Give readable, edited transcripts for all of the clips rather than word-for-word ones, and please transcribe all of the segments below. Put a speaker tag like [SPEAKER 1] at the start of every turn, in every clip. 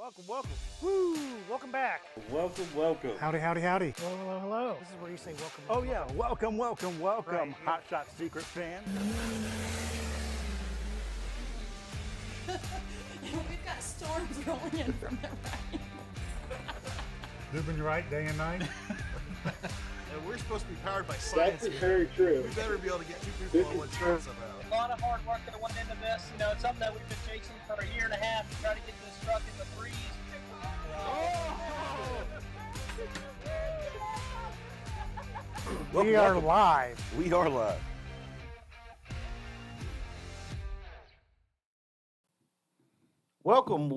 [SPEAKER 1] Welcome. Woo! Welcome back.
[SPEAKER 2] Welcome.
[SPEAKER 3] Howdy.
[SPEAKER 1] Hello. This is where you say welcome.
[SPEAKER 2] Oh yeah, welcome,
[SPEAKER 1] Right.
[SPEAKER 2] Hot Shot Secret fan.
[SPEAKER 4] We've got storms rolling in from the right.
[SPEAKER 3] Living right day and night.
[SPEAKER 5] And we're supposed to be powered by science.
[SPEAKER 6] That's very true.
[SPEAKER 5] We better be able to get two people on one train somehow.
[SPEAKER 7] A lot of hard work that went into this. You know, it's something that we've been chasing for a year and a half to try to get this truck in the breeze.
[SPEAKER 1] We are live.
[SPEAKER 2] We are live. Welcome.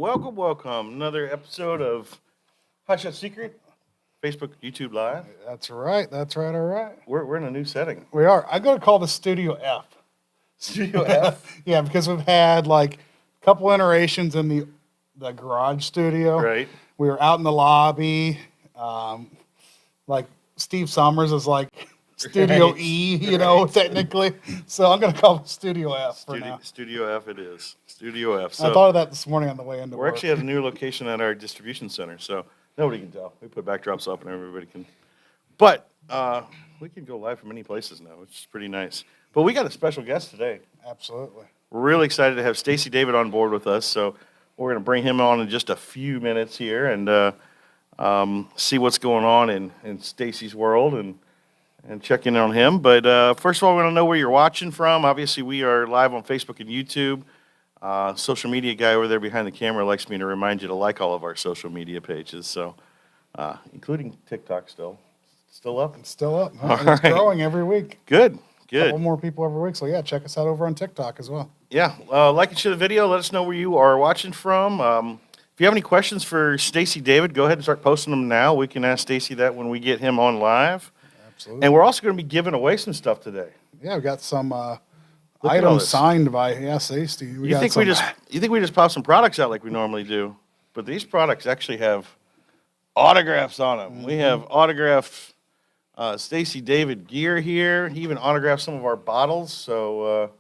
[SPEAKER 2] Another episode of Hot Shot Secret, Facebook, YouTube Live.
[SPEAKER 3] That's right. All right.
[SPEAKER 2] We're in a new setting.
[SPEAKER 3] We are. I'm going to call this Studio F.
[SPEAKER 2] Studio F.
[SPEAKER 3] Yeah, because we've had like a couple iterations in the garage studio.
[SPEAKER 2] Right.
[SPEAKER 3] We were out in the lobby. Like Steve Summers is like Studio
[SPEAKER 2] Right.
[SPEAKER 3] E, technically. So I'm going to call it Studio F for now.
[SPEAKER 2] Studio F it is. Studio F.
[SPEAKER 3] I thought of that this morning on the way into
[SPEAKER 2] We're
[SPEAKER 3] work.
[SPEAKER 2] actually at a new location at our distribution center, so nobody can tell. We put backdrops up and everybody can. But we can go live from many places now, which is pretty nice. But we got a special guest today.
[SPEAKER 3] Absolutely.
[SPEAKER 2] We're really excited to have Stacey David on board with us, so we're going to bring him on in just a few minutes here and see what's going on in Stacey's world and check in on him. But first of all, we want to know where you're watching from. Obviously, we are live on Facebook and YouTube. Social media guy over there behind the camera likes me to remind you to like all of our social media pages, so including TikTok still up.
[SPEAKER 3] It's still up.
[SPEAKER 2] All
[SPEAKER 3] And it's
[SPEAKER 2] right.
[SPEAKER 3] growing every week.
[SPEAKER 2] Good.
[SPEAKER 3] Couple more people every week. So yeah, check us out over on TikTok as well.
[SPEAKER 2] Yeah, like and share the video. Let us know where you are watching from. If you have any questions for Stacey David, go ahead and start posting them now. We can ask Stacey that when we get him on live.
[SPEAKER 3] Absolutely.
[SPEAKER 2] And we're also going to be giving away some stuff today.
[SPEAKER 3] Yeah, we got some
[SPEAKER 2] at all
[SPEAKER 3] items
[SPEAKER 2] this.
[SPEAKER 3] signed by Stacey.
[SPEAKER 2] You think we just pop some products out like we normally do? But these products actually have autographs on them. We have autographed Stacey David gear here. He even autographed some of our bottles. So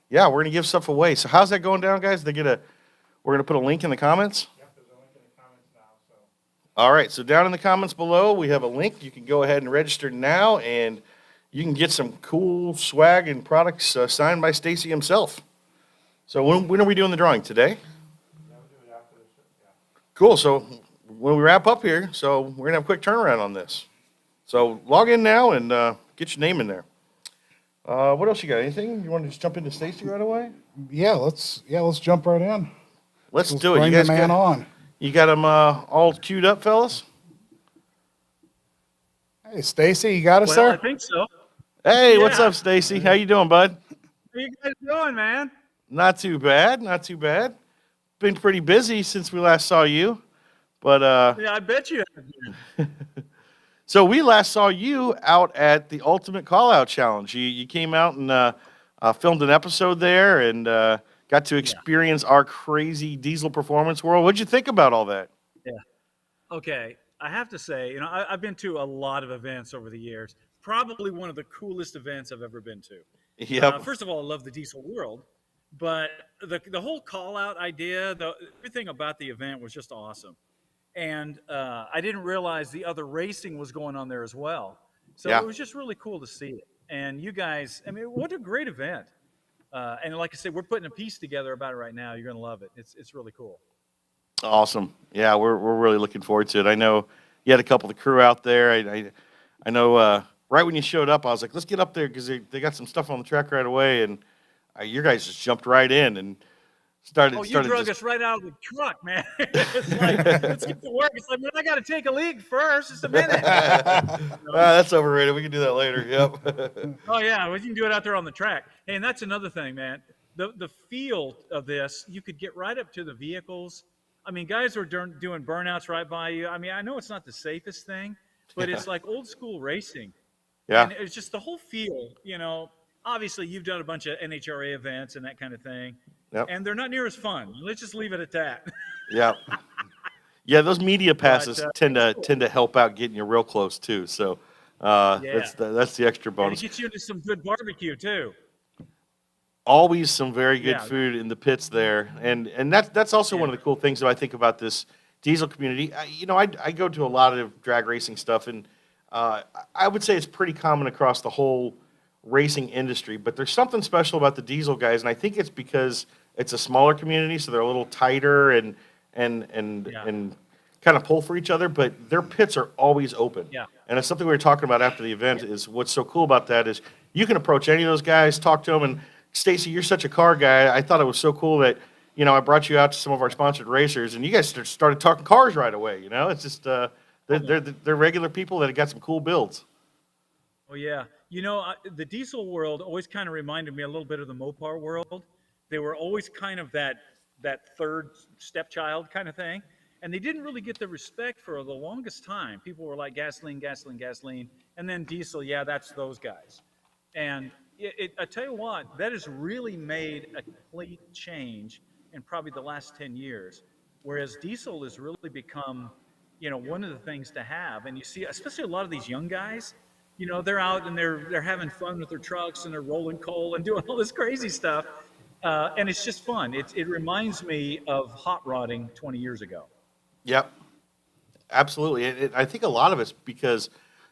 [SPEAKER 2] yeah, we're going to give stuff away. So how's that going down, guys? We're going to put a link in the comments.
[SPEAKER 3] Yep, there's a link in the comments now. So.
[SPEAKER 2] All right, so down in the comments below, we have a link. You can go ahead and register now, and you can get some cool swag and products signed by Stacey himself. So when are we doing the drawing? Today?
[SPEAKER 3] Yeah, we'll do it after the show. Yeah.
[SPEAKER 2] Cool, so when we wrap up here, so we're going to have a quick turnaround on this. So log in now and get your name in there. What else you got? Anything? You want to just jump into Stacey right away?
[SPEAKER 3] Yeah, let's jump right in.
[SPEAKER 2] Let's do it.
[SPEAKER 3] Bring
[SPEAKER 2] You guys
[SPEAKER 3] the man
[SPEAKER 2] got,
[SPEAKER 3] on.
[SPEAKER 2] You got them all queued up, fellas?
[SPEAKER 3] Hey, Stacey, you got us,
[SPEAKER 7] Well, I
[SPEAKER 3] sir?
[SPEAKER 7] think so.
[SPEAKER 2] Hey, what's
[SPEAKER 7] Yeah.
[SPEAKER 2] up, Stacey? How you doing, bud?
[SPEAKER 7] How you guys doing, man?
[SPEAKER 2] Not too bad. Been pretty busy since we last saw you. But
[SPEAKER 7] Yeah, I bet you have.
[SPEAKER 2] so we last saw you out at the Ultimate Call-Out Challenge. You came out and filmed an episode there and got to experience our crazy diesel performance world. What'd you think about all that?
[SPEAKER 8] Okay, I have to say, I've been to a lot of events over the years. Probably one of the coolest events I've ever been to.
[SPEAKER 2] Yep.
[SPEAKER 8] First of all, I love the diesel world, but the whole call-out idea, everything about the event was just awesome. And I didn't realize the other racing was going on there as well. So
[SPEAKER 2] Yeah.
[SPEAKER 8] it was just really cool to see it. And you guys, I mean, what a great event. And like I said, we're putting a piece together about it right now. You're going to love it. It's really cool.
[SPEAKER 2] Awesome. Yeah, we're really looking forward to it. I know you had a couple of the crew out there. I know right when you showed up, I was like, let's get up there because they got some stuff on the track right away. And your guys just jumped right in and started.
[SPEAKER 8] Oh, you drug us right out of the truck, man. It's like, let's get to work. It's like, man, I got to take a leak first. Just a minute.
[SPEAKER 2] That's overrated. We can do that later. Yep.
[SPEAKER 8] Oh, yeah. We can do it out there on the track. Hey, and that's another thing, man. The feel of this, you could get right up to the vehicles. I mean, guys are doing burnouts right by you. I mean, I know it's not the safest thing, but it's like old school racing.
[SPEAKER 2] Yeah.
[SPEAKER 8] And it's just the whole feel, obviously you've done a bunch of NHRA events and that kind of thing.
[SPEAKER 2] Yep.
[SPEAKER 8] And they're not near as fun. Let's just leave it at that.
[SPEAKER 2] Yeah. Yeah, those media passes
[SPEAKER 8] But,
[SPEAKER 2] tend to help out getting you real close too. So that's the extra
[SPEAKER 8] And
[SPEAKER 2] bonus.
[SPEAKER 8] it gets you into some good barbecue too.
[SPEAKER 2] Always some very good
[SPEAKER 8] Yeah.
[SPEAKER 2] food in the pits there, and that's also one of the cool things that I think about this diesel community, I go to a lot of drag racing stuff, and I would say it's pretty common across the whole racing industry. But there's something special about the diesel guys, and I think it's because it's a smaller community, so they're a little tighter and
[SPEAKER 8] Yeah.
[SPEAKER 2] kind of pull for each other. But their pits are always open.
[SPEAKER 8] Yeah.
[SPEAKER 2] And it's something we were talking about after the event. Is what's so cool about that is you can approach any of those guys, talk to them, and Stacey, you're such a car guy. I thought it was so cool that I brought you out to some of our sponsored racers, and you guys started talking cars right away. It's just they're regular people that have got some cool builds.
[SPEAKER 8] Oh yeah, the diesel world always kind of reminded me a little bit of the Mopar world. They were always kind of that third stepchild kind of thing, and they didn't really get the respect for the longest time. People were like gasoline, gasoline, gasoline, and then diesel. Yeah, that's those guys. And I tell you what, that has really made a complete change in probably the last 10 years, whereas diesel has really become, one of the things to have. And you see, especially a lot of these young guys, they're out and they're having fun with their trucks and they're rolling coal and doing all this crazy stuff. And it's just fun. It reminds me of hot rodding 20 years ago.
[SPEAKER 2] Yep, absolutely. I think a lot of it's because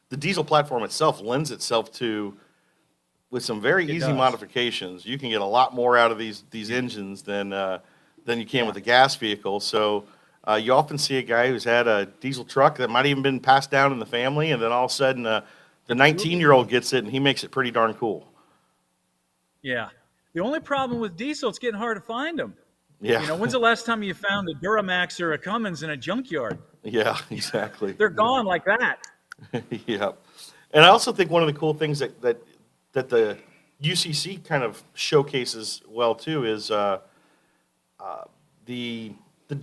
[SPEAKER 2] the diesel platform itself lends itself to, with some very easy
[SPEAKER 8] does.
[SPEAKER 2] modifications, you can get a lot more out of these engines than you can with a gas vehicle. So you often see a guy who's had a diesel truck that might even been passed down in the family, and then all of a sudden the 19-year-old gets it and he makes it pretty darn cool.
[SPEAKER 8] Yeah. The only problem with diesel, it's getting hard to find them.
[SPEAKER 2] Yeah.
[SPEAKER 8] When's the last time you found a Duramax or a Cummins in a junkyard?
[SPEAKER 2] Yeah, exactly.
[SPEAKER 8] They're gone like that.
[SPEAKER 2] Yeah. And I also think one of the cool things that the UCC kind of showcases well too is the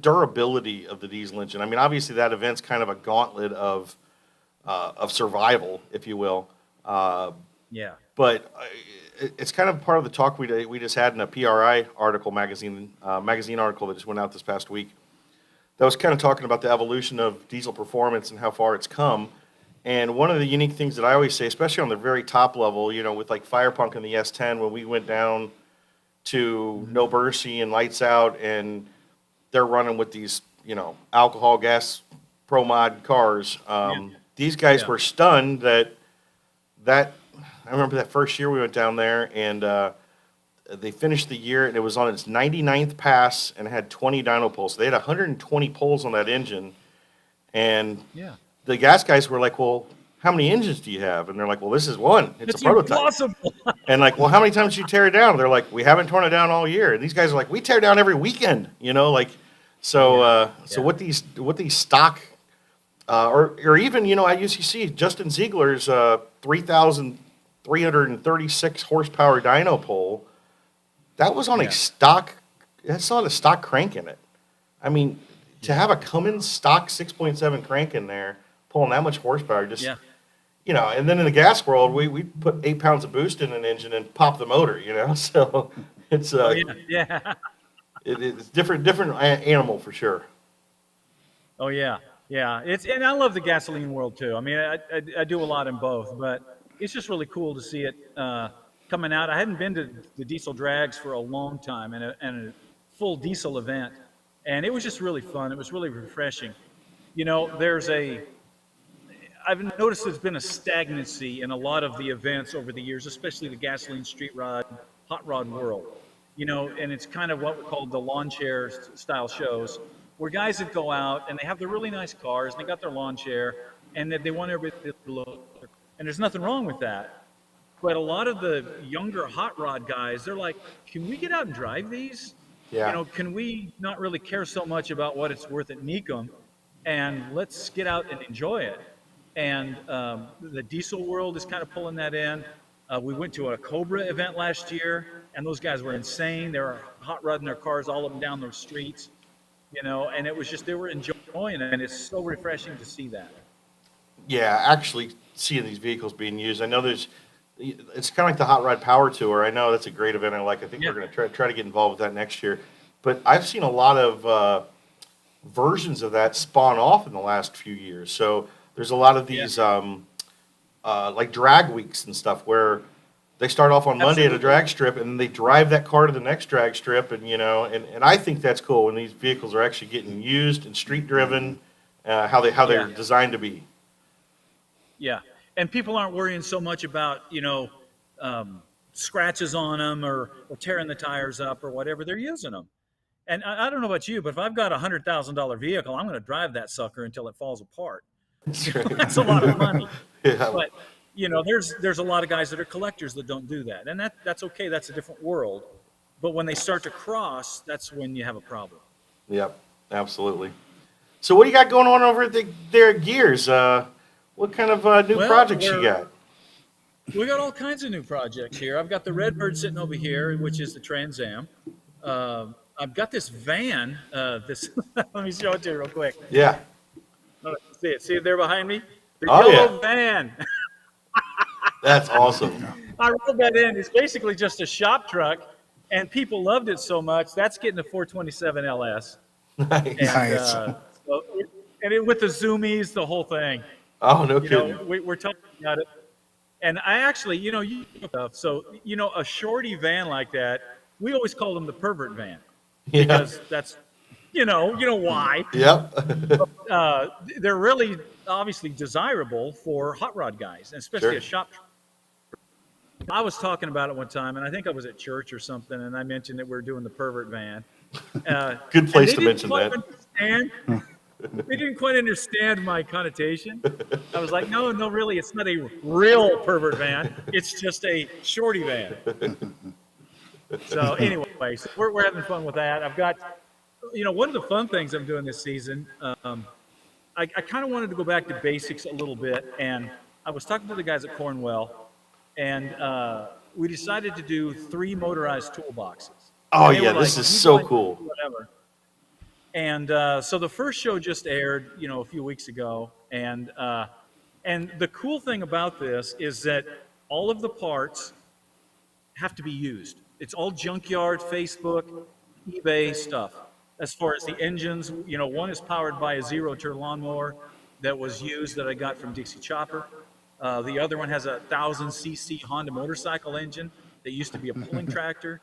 [SPEAKER 2] durability of the diesel engine. I mean, obviously that event's kind of a gauntlet of survival, if you will.
[SPEAKER 8] Yeah.
[SPEAKER 2] But it's kind of part of the talk we just had in a PRI magazine article that just went out this past week. That was kind of talking about the evolution of diesel performance and how far it's come. And one of the unique things that I always say, especially on the very top level, with like Firepunk and the S10, when we went down to No Mercy and Lights Out, and they're running with these, alcohol, gas, pro mod cars. These guys were stunned that I remember that first year we went down there, and they finished the year, and it was on its 99th pass, and it had 20 dyno poles. So they had 120 poles on that engine, and the gas guys were like, well, how many engines do you have? And they're like, well, this is one. It's a prototype.
[SPEAKER 8] Impossible.
[SPEAKER 2] And like, well, how many times did you tear it down? They're like, we haven't torn it down all year. And these guys are like, we tear down every weekend, So what these stock, or even, at UCC, Justin Ziegler's 3,336 horsepower dyno pole, that was on a stock, that's not a stock crank in it. I mean, to have a Cummins stock 6.7 crank in there, pulling that much horsepower, just, and then in the gas world, we put 8 pounds of boost in an engine and pop the motor, so it's, it's different animal for sure.
[SPEAKER 8] Oh yeah. And I love the gasoline world too. I mean, I do a lot in both, but it's just really cool to see it coming out. I hadn't been to the diesel drags for a long time, and a full diesel event, and it was just really fun. It was really refreshing. I've noticed there's been a stagnancy in a lot of the events over the years, especially the gasoline street rod, hot rod world. And it's kind of what we call the lawn chair style shows, where guys that go out and they have their really nice cars, and they got their lawn chair, and they want everything to look. And there's nothing wrong with that. But a lot of the younger hot rod guys, they're like, can we get out and drive these?
[SPEAKER 2] Yeah.
[SPEAKER 8] Can we not really care so much about what it's worth at Necum, and let's get out and enjoy it? And the diesel world is kind of pulling that in. We went to a Cobra event last year, and those guys were insane. They were hot rodding their cars all up and down those streets, and it was just, they were enjoying it, and it's so refreshing to see that.
[SPEAKER 2] Yeah, actually seeing these vehicles being used. I know it's kind of like the Hot Rod Power Tour. I know that's a great event I like. I think we're going to try to get involved with that next year. But I've seen a lot of versions of that spawn off in the last few years. So there's a lot of these like drag weeks and stuff where They start off on Monday at a
[SPEAKER 8] Absolutely.
[SPEAKER 2] drag strip, and they drive that car to the next drag strip, and and I think that's cool when these vehicles are actually getting used and street driven, how they're
[SPEAKER 8] Yeah.
[SPEAKER 2] designed to be.
[SPEAKER 8] Yeah, and people aren't worrying so much about scratches on them or tearing the tires up or whatever. They're using them. And I don't know about you, but if I've got $100,000 vehicle, I'm going to drive that sucker until it falls apart.
[SPEAKER 2] That's right.
[SPEAKER 8] That's a lot of money.
[SPEAKER 2] Yeah.
[SPEAKER 8] But there's a lot of guys that are collectors that don't do that, and that's okay. That's a different world. But when they start to cross, that's when you have a problem.
[SPEAKER 2] Yep, absolutely. So what do you got going on over there at Gears? What kind of new
[SPEAKER 8] Well,
[SPEAKER 2] projects you got?
[SPEAKER 8] We got all kinds of new projects here. I've got the Redbird sitting over here, which is the Trans Am. I've got this van. This let me show it to you real quick.
[SPEAKER 2] Yeah.
[SPEAKER 8] See it? See it there behind me? The
[SPEAKER 2] Oh,
[SPEAKER 8] yellow
[SPEAKER 2] yeah.
[SPEAKER 8] van.
[SPEAKER 2] That's awesome.
[SPEAKER 8] I rolled that in. It's basically just a shop truck, and people loved it so much. That's getting a 427 LS.
[SPEAKER 2] Nice.
[SPEAKER 8] And,
[SPEAKER 3] Nice.
[SPEAKER 8] with the zoomies, the whole thing.
[SPEAKER 2] Oh, no kidding.
[SPEAKER 8] We're talking about it. And I actually, so a shorty van like that, we always call them the pervert van
[SPEAKER 2] Yeah.
[SPEAKER 8] because that's, you know why.
[SPEAKER 2] Yep.
[SPEAKER 8] They're really obviously desirable for hot rod guys, and especially
[SPEAKER 2] Sure.
[SPEAKER 8] a shop. I was talking about it one time, and I think I was at church or something, and I mentioned that we were doing the pervert van.
[SPEAKER 2] Good place
[SPEAKER 8] and
[SPEAKER 2] to
[SPEAKER 8] they
[SPEAKER 2] mention
[SPEAKER 8] didn't
[SPEAKER 2] that.
[SPEAKER 8] quite understand- They didn't quite understand my connotation. I was like, no, really, it's not a real pervert van. It's just a shorty van. So anyway, so we're having fun with that. I've got, one of the fun things I'm doing this season, I kind of wanted to go back to basics a little bit. And I was talking to the guys at Cornwell, and we decided to do 3 motorized toolboxes.
[SPEAKER 2] Oh,
[SPEAKER 8] And they
[SPEAKER 2] yeah,
[SPEAKER 8] were
[SPEAKER 2] this
[SPEAKER 8] like,
[SPEAKER 2] is
[SPEAKER 8] "You
[SPEAKER 2] so
[SPEAKER 8] guys
[SPEAKER 2] cool.
[SPEAKER 8] do whatever." And so the first show just aired, a few weeks ago, and the cool thing about this is that all of the parts have to be used. It's all junkyard, Facebook, eBay stuff. As far as the engines, one is powered by a zero-turn lawnmower that was used that I got from Dixie Chopper. The other one has a 1,000cc Honda motorcycle engine that used to be a pulling tractor.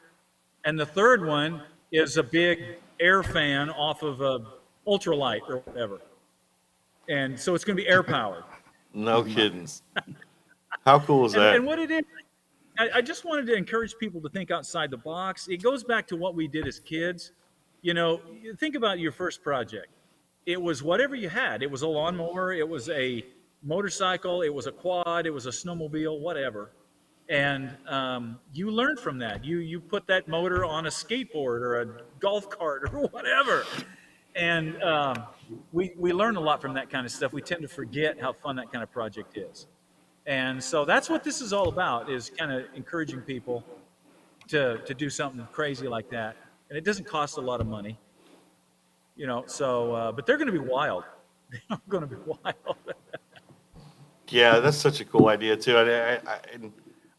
[SPEAKER 8] And the third one is a big air fan off of a ultralight or whatever. And so it's going to be air powered.
[SPEAKER 2] No kidding. How cool is that?
[SPEAKER 8] And what it is, I just wanted to encourage people to think outside the box. It goes back to what we did as kids. Think about your first project. It was whatever you had. It was a lawnmower, it was a motorcycle, it was a quad, it was a snowmobile, whatever. And you learn from that. You put that motor on a skateboard or a golf cart or whatever. And we learn a lot from that kind of stuff. We tend to forget how fun that kind of project is. And so that's what this is all about, is kind of encouraging people to do something crazy like that. And it doesn't cost a lot of money. But they're going to be wild. They're going to be wild.
[SPEAKER 2] Yeah, that's such a cool idea too.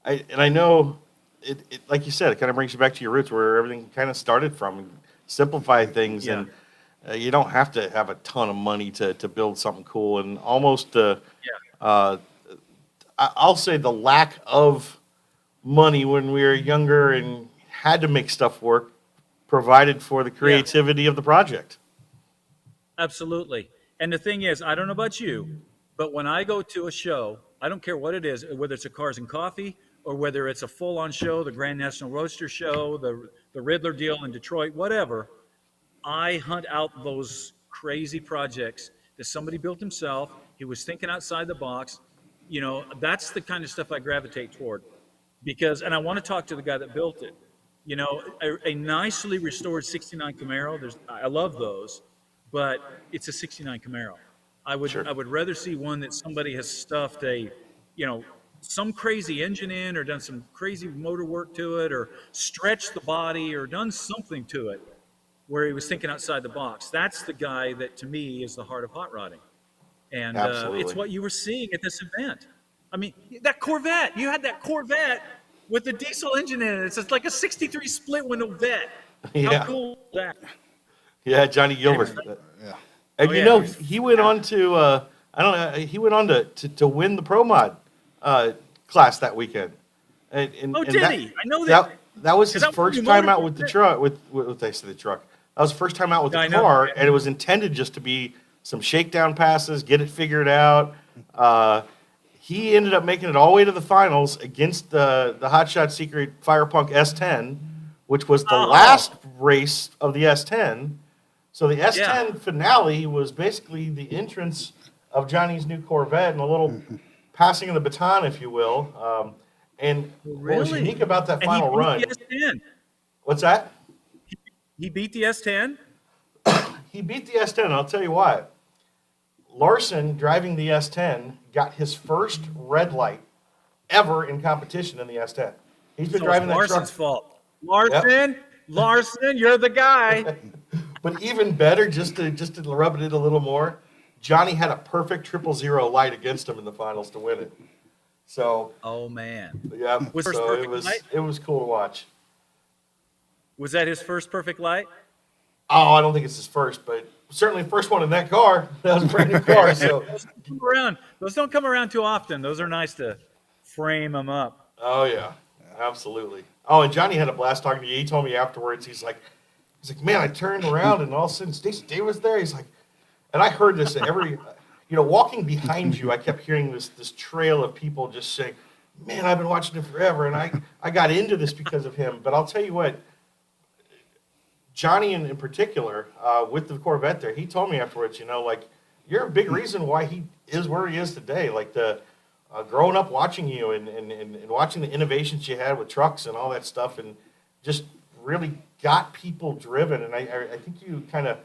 [SPEAKER 2] I know it like you said, it kind of brings you back to your roots where everything kind of started from. Simplify things,
[SPEAKER 8] Yeah.
[SPEAKER 2] and you don't have to have a ton of money to build something cool. And almost, I'll say the lack of money when we were younger and had to make stuff work provided for the creativity of the project.
[SPEAKER 8] Absolutely. And the thing is, I don't know about you, but when I go to a show, I don't care what it is, whether it's a Cars and Coffee or whether it's a full-on show, the Grand National Roadster show, the Riddler deal in Detroit, whatever, I hunt out those crazy projects that somebody built himself. He was thinking outside the box. That's the kind of stuff I gravitate toward. And I want to talk to the guy that built it. A nicely restored 69 Camaro, I love those, but it's a 69 Camaro. I would rather see one that somebody has stuffed some crazy engine in, or done some crazy motor work to it, or stretched the body, or done something to it where he was thinking outside the box. That's the guy that, to me, is the heart of hot rodding. And it's what you were seeing at this event. I mean, that Corvette, you had that Corvette with the diesel engine in it. It's just like a 63 split window Vet.
[SPEAKER 2] Yeah.
[SPEAKER 8] How cool is that?
[SPEAKER 2] Yeah, Johnny Gilbert.
[SPEAKER 3] Yeah.
[SPEAKER 2] And he went on to he went on to win the Pro Mod class that weekend.
[SPEAKER 8] Oh,
[SPEAKER 2] and
[SPEAKER 8] did
[SPEAKER 2] that,
[SPEAKER 8] he? I know that.
[SPEAKER 2] that was his
[SPEAKER 8] 'Cause that was
[SPEAKER 2] first
[SPEAKER 8] the
[SPEAKER 2] time
[SPEAKER 8] motor-
[SPEAKER 2] out with the truck. With I say the truck. That was the first time out with
[SPEAKER 8] Yeah,
[SPEAKER 2] the
[SPEAKER 8] I know.
[SPEAKER 2] car, and it was intended just to be some shakedown passes, get it figured out. He ended up making it all the way to the finals against the Hot Shot Secret Firepunk S10, which was the
[SPEAKER 8] Oh.
[SPEAKER 2] last race of the S10. So the S10
[SPEAKER 8] Yeah.
[SPEAKER 2] finale was basically the entrance of Johnny's new Corvette and a little passing of the baton, if you will. And what was
[SPEAKER 8] Really?
[SPEAKER 2] unique about that
[SPEAKER 8] And
[SPEAKER 2] final
[SPEAKER 8] he beat
[SPEAKER 2] run?
[SPEAKER 8] the S10.
[SPEAKER 2] What's that?
[SPEAKER 8] He beat the S10.
[SPEAKER 2] He beat the S10. And I'll tell you why. Larson, driving the S10, got his first red light ever in competition in the S10. He's been
[SPEAKER 8] So
[SPEAKER 2] driving
[SPEAKER 8] it's
[SPEAKER 2] that truck.
[SPEAKER 8] Larson's fault. Larson, you're the guy.
[SPEAKER 2] But even better, just to rub it in a little more, Johnny had a perfect 000 light against him in the finals to win it. So
[SPEAKER 8] Oh man,
[SPEAKER 2] yeah,
[SPEAKER 8] Was first
[SPEAKER 2] so
[SPEAKER 8] perfect light?
[SPEAKER 2] it was cool to watch.
[SPEAKER 8] was that his first perfect light?
[SPEAKER 2] Oh, I don't think it's his first, but certainly first one in that car. That was a brand new car. So
[SPEAKER 8] Those don't come around too often. Those are nice to frame them up.
[SPEAKER 2] oh yeah, absolutely. Oh, and Johnny had a blast talking to you. He told me afterwards. He's like, man, I turned around and all of a sudden Stacey David was there. He's like, and I heard this every, walking behind you, I kept hearing this trail of people just saying, man, I've been watching him forever, and I got into this because of him. But I'll tell you what, Johnny in particular, with the Corvette there, he told me afterwards, you're a big reason why he is where he is today. Like growing up watching you and watching the innovations you had with trucks and all that stuff, and just really got people driven. And I think you kind of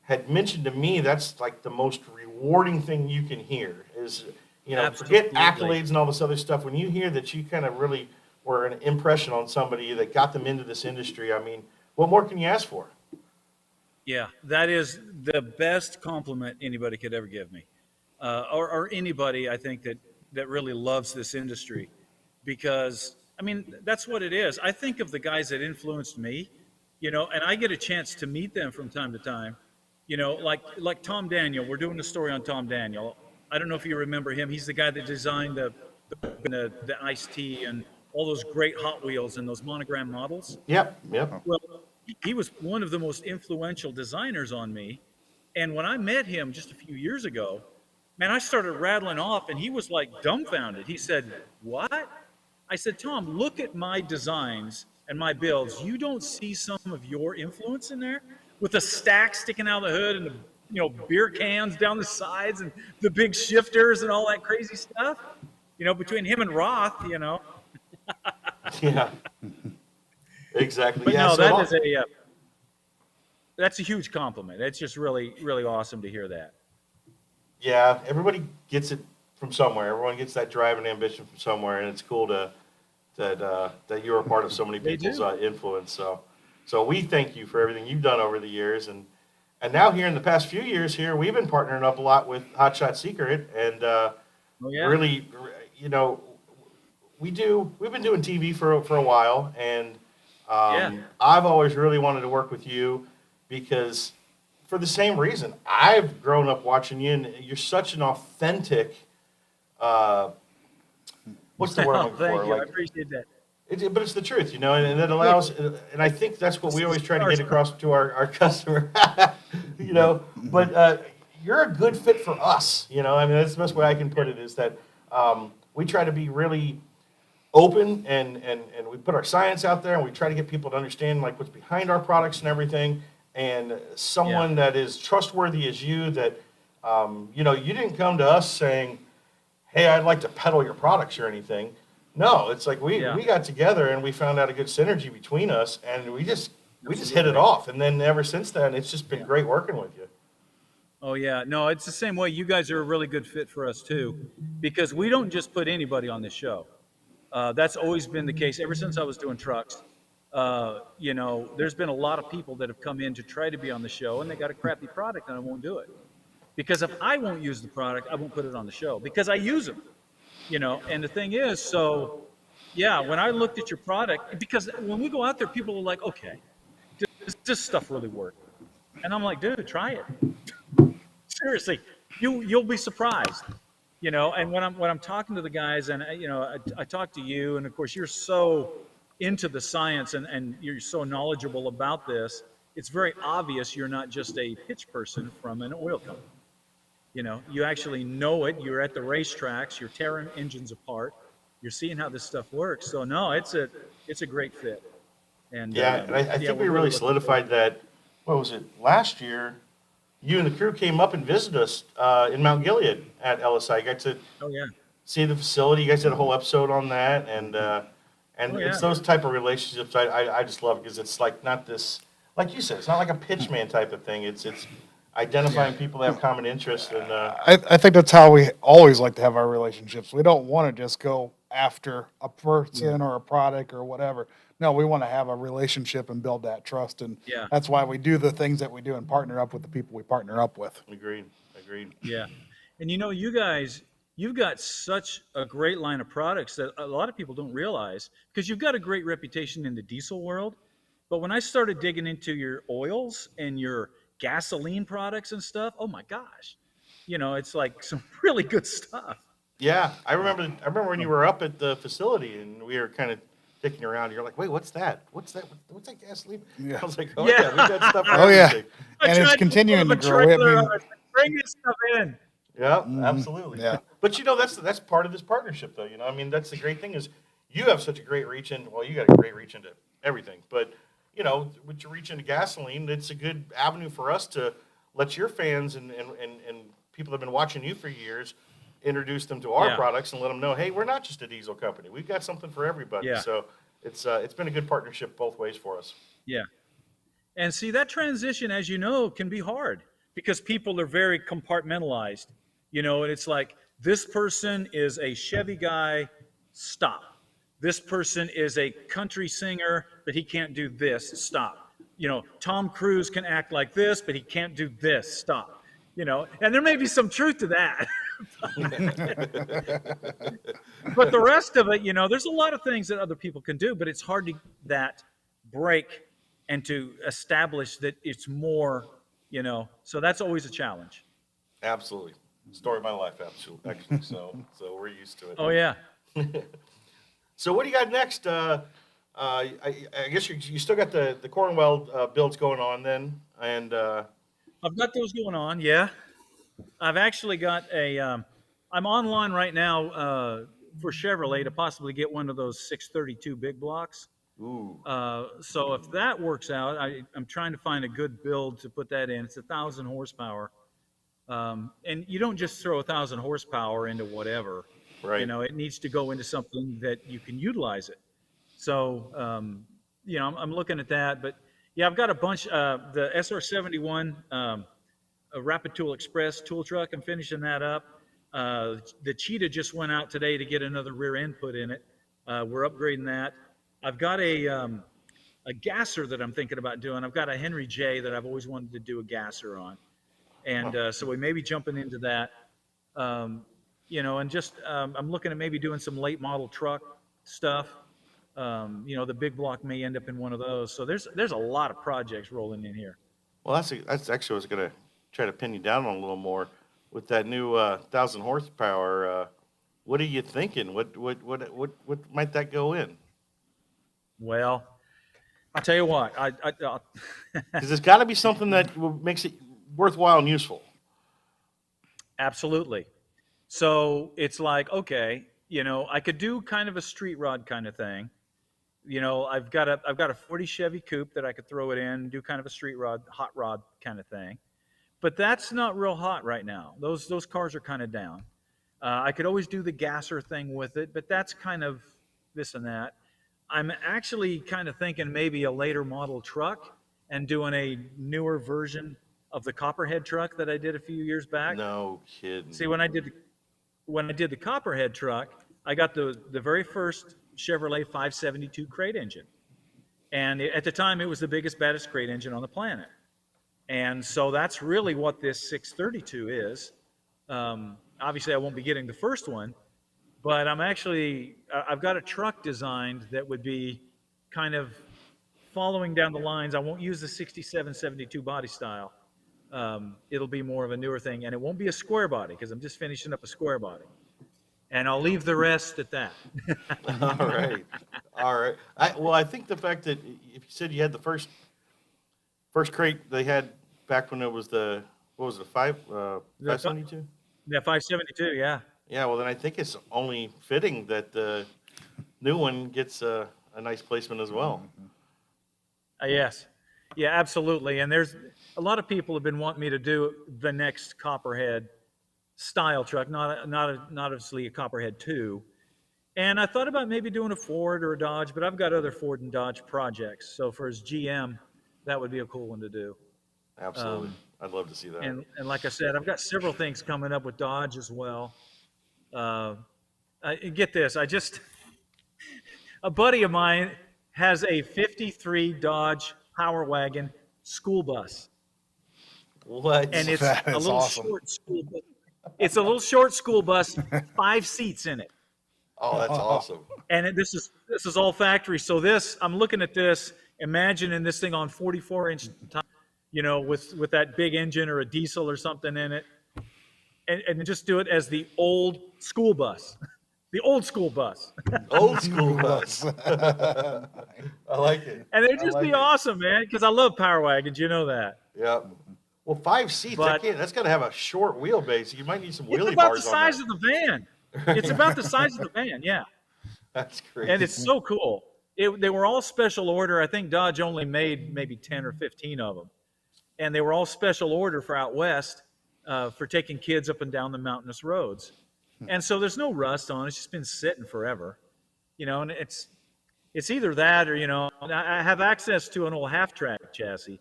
[SPEAKER 2] had mentioned to me that's like the most rewarding thing you can hear is, forget
[SPEAKER 8] Absolutely.
[SPEAKER 2] accolades and all this other stuff. When you hear that you kind of really were an impression on somebody that got them into this industry, I mean, what more can you ask for?
[SPEAKER 8] Yeah, that is the best compliment anybody could ever give me, or anybody I think that really loves this industry, because I mean that's what it is. I think of the guys that influenced me, and I get a chance to meet them from time to time, like Tom Daniel. We're doing a story on Tom Daniel. I don't know if you remember him. He's the guy that designed the Ice-T and all those great Hot Wheels and those monogram models.
[SPEAKER 2] Yep.
[SPEAKER 8] Well, he was one of the most influential designers on me. And when I met him just a few years ago, man, I started rattling off and he was like dumbfounded. He said, "What?" I said, "Tom, look at my designs and my builds. You don't see some of your influence in there with the stack sticking out of the hood and the beer cans down the sides and the big shifters and all that crazy stuff? Between him and Roth,
[SPEAKER 2] Yeah. Exactly.
[SPEAKER 8] But
[SPEAKER 2] yeah.
[SPEAKER 8] no,
[SPEAKER 2] So
[SPEAKER 8] that's a huge compliment. It's just really, really awesome to hear that.
[SPEAKER 2] yeah, everybody gets it from somewhere. Everyone gets that drive and ambition from somewhere, and it's cool that you're a part of so many
[SPEAKER 8] They
[SPEAKER 2] people's
[SPEAKER 8] do.
[SPEAKER 2] influence. So we thank you for everything you've done over the years, and now here in the past few years here, we've been partnering up a lot with Hot Shot Secret, and
[SPEAKER 8] Oh yeah.
[SPEAKER 2] really, we've been doing TV for a while, and
[SPEAKER 8] Yeah.
[SPEAKER 2] I've always really wanted to work with you because for the same reason. I've grown up watching you, and you're such an authentic. What's the word I'm looking
[SPEAKER 8] Thank
[SPEAKER 2] for?
[SPEAKER 8] you. I
[SPEAKER 2] Like,
[SPEAKER 8] appreciate that.
[SPEAKER 2] but it's the truth, and it allows, and I think that's what we always try to get across to our customer, but you're a good fit for us, I mean, that's the best way I can put it is that we try to be really open and we put our science out there and we try to get people to understand like what's behind our products and everything, and someone that is trustworthy as you, that, you didn't come to us saying, hey, I'd like to peddle your products or anything. No, it's like we got together and we found out a good synergy between us, and we just hit it off. And then ever since then, it's just been great working with you.
[SPEAKER 8] Oh yeah, no, it's the same way. You guys are a really good fit for us too, because we don't just put anybody on this show. That's always been the case ever since I was doing trucks. There's been a lot of people that have come in to try to be on the show, and they got a crappy product, and I won't do it. Because if I won't use the product, I won't put it on the show because I use them. And the thing is, when I looked at your product, because when we go out there, people are like, okay, does this stuff really work? And I'm like, dude, try it. Seriously, you'll be surprised. And when I'm talking to the guys, and I talk to you, and of course you're so into the science and you're so knowledgeable about this. It's very obvious you're not just a pitch person from an oil company. You actually know it. You're at the racetracks. You're tearing engines apart. You're seeing how this stuff works. So no, it's a great fit. And
[SPEAKER 2] Yeah, and I think we
[SPEAKER 8] we're
[SPEAKER 2] really
[SPEAKER 8] looking
[SPEAKER 2] solidified that. What was it? Last year, you and the crew came up and visited us in Mount Gilead at LSI. You got to
[SPEAKER 8] Oh yeah.
[SPEAKER 2] see the facility. You guys did a whole episode on that, and
[SPEAKER 8] Oh, yeah.
[SPEAKER 2] it's those type of relationships I just love, because it's like not this, like you said, it's not like a pitchman type of thing. It's identifying people that have common interests, and
[SPEAKER 3] I think that's how we always like to have our relationships. We don't want to just go after a person or a product or whatever. No, we want to have a relationship and build that trust, and
[SPEAKER 8] Yeah.
[SPEAKER 3] that's why we do the things that we do and partner up with the people we partner up with.
[SPEAKER 2] agreed.
[SPEAKER 8] Yeah. And you guys, you've got such a great line of products that a lot of people don't realize, because you've got a great reputation in the diesel world. But when I started digging into your oils and your gasoline products and stuff, oh my gosh, it's like some really good stuff.
[SPEAKER 2] Yeah, I remember when you were up at the facility and we were kind of dicking around. You're like, wait, what's that? What's that gasoline?
[SPEAKER 3] Yeah.
[SPEAKER 2] I was like, oh
[SPEAKER 8] Yeah.
[SPEAKER 2] yeah, we've got stuff for
[SPEAKER 3] Oh, yeah.
[SPEAKER 2] everything.
[SPEAKER 8] I
[SPEAKER 3] And it's
[SPEAKER 8] tried
[SPEAKER 3] continuing
[SPEAKER 8] pull
[SPEAKER 3] to
[SPEAKER 8] up a
[SPEAKER 3] grow.
[SPEAKER 8] trailer,
[SPEAKER 3] I mean,
[SPEAKER 8] bring this stuff in.
[SPEAKER 2] Yeah, absolutely.
[SPEAKER 3] Yeah.
[SPEAKER 2] But that's part of this partnership, though. I mean, that's the great thing is you have such a great reach in. Well, you got a great reach into everything. But with your reach into gasoline, it's a good avenue for us to let your fans and people that have been watching you for years introduce them to our
[SPEAKER 8] Yeah.
[SPEAKER 2] products and let them know, hey, we're not just a diesel company. We've got something for everybody.
[SPEAKER 8] Yeah.
[SPEAKER 2] So it's been a good partnership both ways for us.
[SPEAKER 8] Yeah. And see, that transition, as you know, can be hard because people are very compartmentalized, and it's like, this person is a Chevy guy, stop. This person is a country singer, but he can't do this, stop. Tom Cruise can act like this, but he can't do this, stop. And there may be some truth to that. But the rest of it, there's a lot of things that other people can do, but it's hard to that break and to establish that it's more, so that's always a challenge.
[SPEAKER 2] Absolutely. Story of my life, absolutely. Actually, so we're used to it.
[SPEAKER 8] Oh yeah.
[SPEAKER 2] So what do you got next? I guess you still got the Cornwell builds going on then, and
[SPEAKER 8] I've got those going on. Yeah, I've actually got I'm online right now for Chevrolet to possibly get one of those 632 big blocks.
[SPEAKER 2] ooh,
[SPEAKER 8] So if that works out, I'm trying to find a good build to put that in. It's 1,000 horsepower, and you don't just throw 1,000 horsepower into whatever.
[SPEAKER 2] right.
[SPEAKER 8] It needs to go into something that you can utilize it. So, I'm looking at that. But yeah, I've got a bunch. The SR71 a Rapid Tool Express tool truck. I'm finishing that up. The Cheetah just went out today to get another rear end put in it. We're upgrading that. I've got a gasser that I'm thinking about doing. I've got a Henry J that I've always wanted to do a gasser on, and so we may be jumping into that. And just I'm looking at maybe doing some late model truck stuff. The big block may end up in one of those. So there's a lot of projects rolling in here.
[SPEAKER 2] Well, that's actually what I was gonna try to pin you down on a little more with that new 1,000 horsepower. What are you thinking? What might that go in?
[SPEAKER 8] Well, I'll tell you what.
[SPEAKER 2] Because it's got to be something that makes it worthwhile and useful.
[SPEAKER 8] Absolutely. So it's like, okay, I could do kind of a street rod kind of thing. I've got a 40 Chevy Coupe that I could throw it in, do kind of a street rod, hot rod kind of thing. But that's not real hot right now. Those cars are kind of down. I could always do the gasser thing with it, but that's kind of this and that. I'm actually kind of thinking maybe a later model truck and doing a newer version of the Copperhead truck that I did a few years back.
[SPEAKER 2] No kidding.
[SPEAKER 8] See, when I did the Copperhead truck, I got the very first Chevrolet 572 crate engine. And at the time, it was the biggest, baddest crate engine on the planet. And so that's really what this 632 is. Obviously, I won't be getting the first one, but I've got a truck designed that would be kind of following down the lines. I won't use the 67, 72 body style. it'll be more of a newer thing, and it won't be a square body because I'm just finishing up a square body, and I'll leave the rest at that.
[SPEAKER 2] All right. All right. I think the fact that if you said you had the first crate they had back when it was what was it, 572?
[SPEAKER 8] Yeah, 572. Yeah.
[SPEAKER 2] Yeah, well, then I think it's only fitting that the new one gets a nice placement as well.
[SPEAKER 8] Yes. Yeah, absolutely. And there's a lot of people have been wanting me to do the next Copperhead style truck, not obviously a Copperhead 2. And I thought about maybe doing a Ford or a Dodge, but I've got other Ford and Dodge projects. So for his GM, that would be a cool one to do.
[SPEAKER 2] Absolutely. I'd love to see that.
[SPEAKER 8] And like I said, I've got several things coming up with Dodge as well. Get this, a buddy of mine has a 53 Dodge Power Wagon school bus.
[SPEAKER 2] What?
[SPEAKER 8] And it's
[SPEAKER 3] That
[SPEAKER 8] a
[SPEAKER 3] is
[SPEAKER 8] little
[SPEAKER 3] awesome.
[SPEAKER 8] short school bus. It's a little short school bus, 5 seats in it.
[SPEAKER 2] Oh, that's awesome.
[SPEAKER 8] And this is all factory. So I'm looking at this, imagining this thing on 44-inch, with that big engine or a diesel or something in it, and just do it as the old school bus, the old school bus.
[SPEAKER 2] Old school bus. I like it.
[SPEAKER 8] And it'd just be awesome, man, because I love power wagons. You know that.
[SPEAKER 2] Yeah. Well, 5 seats. That's got to have a short wheelbase. You might need some wheelie
[SPEAKER 8] It's about
[SPEAKER 2] bars
[SPEAKER 8] the
[SPEAKER 2] on
[SPEAKER 8] size
[SPEAKER 2] that.
[SPEAKER 8] of the van. It's about the size of the van, yeah.
[SPEAKER 2] That's great.
[SPEAKER 8] And it's so cool. They were all special order. I think Dodge only made maybe 10 or 15 of them. And they were all special order for out west for taking kids up and down the mountainous roads. And so there's no rust on it. It's just been sitting forever. And it's either that or, I have access to an old half-track chassis,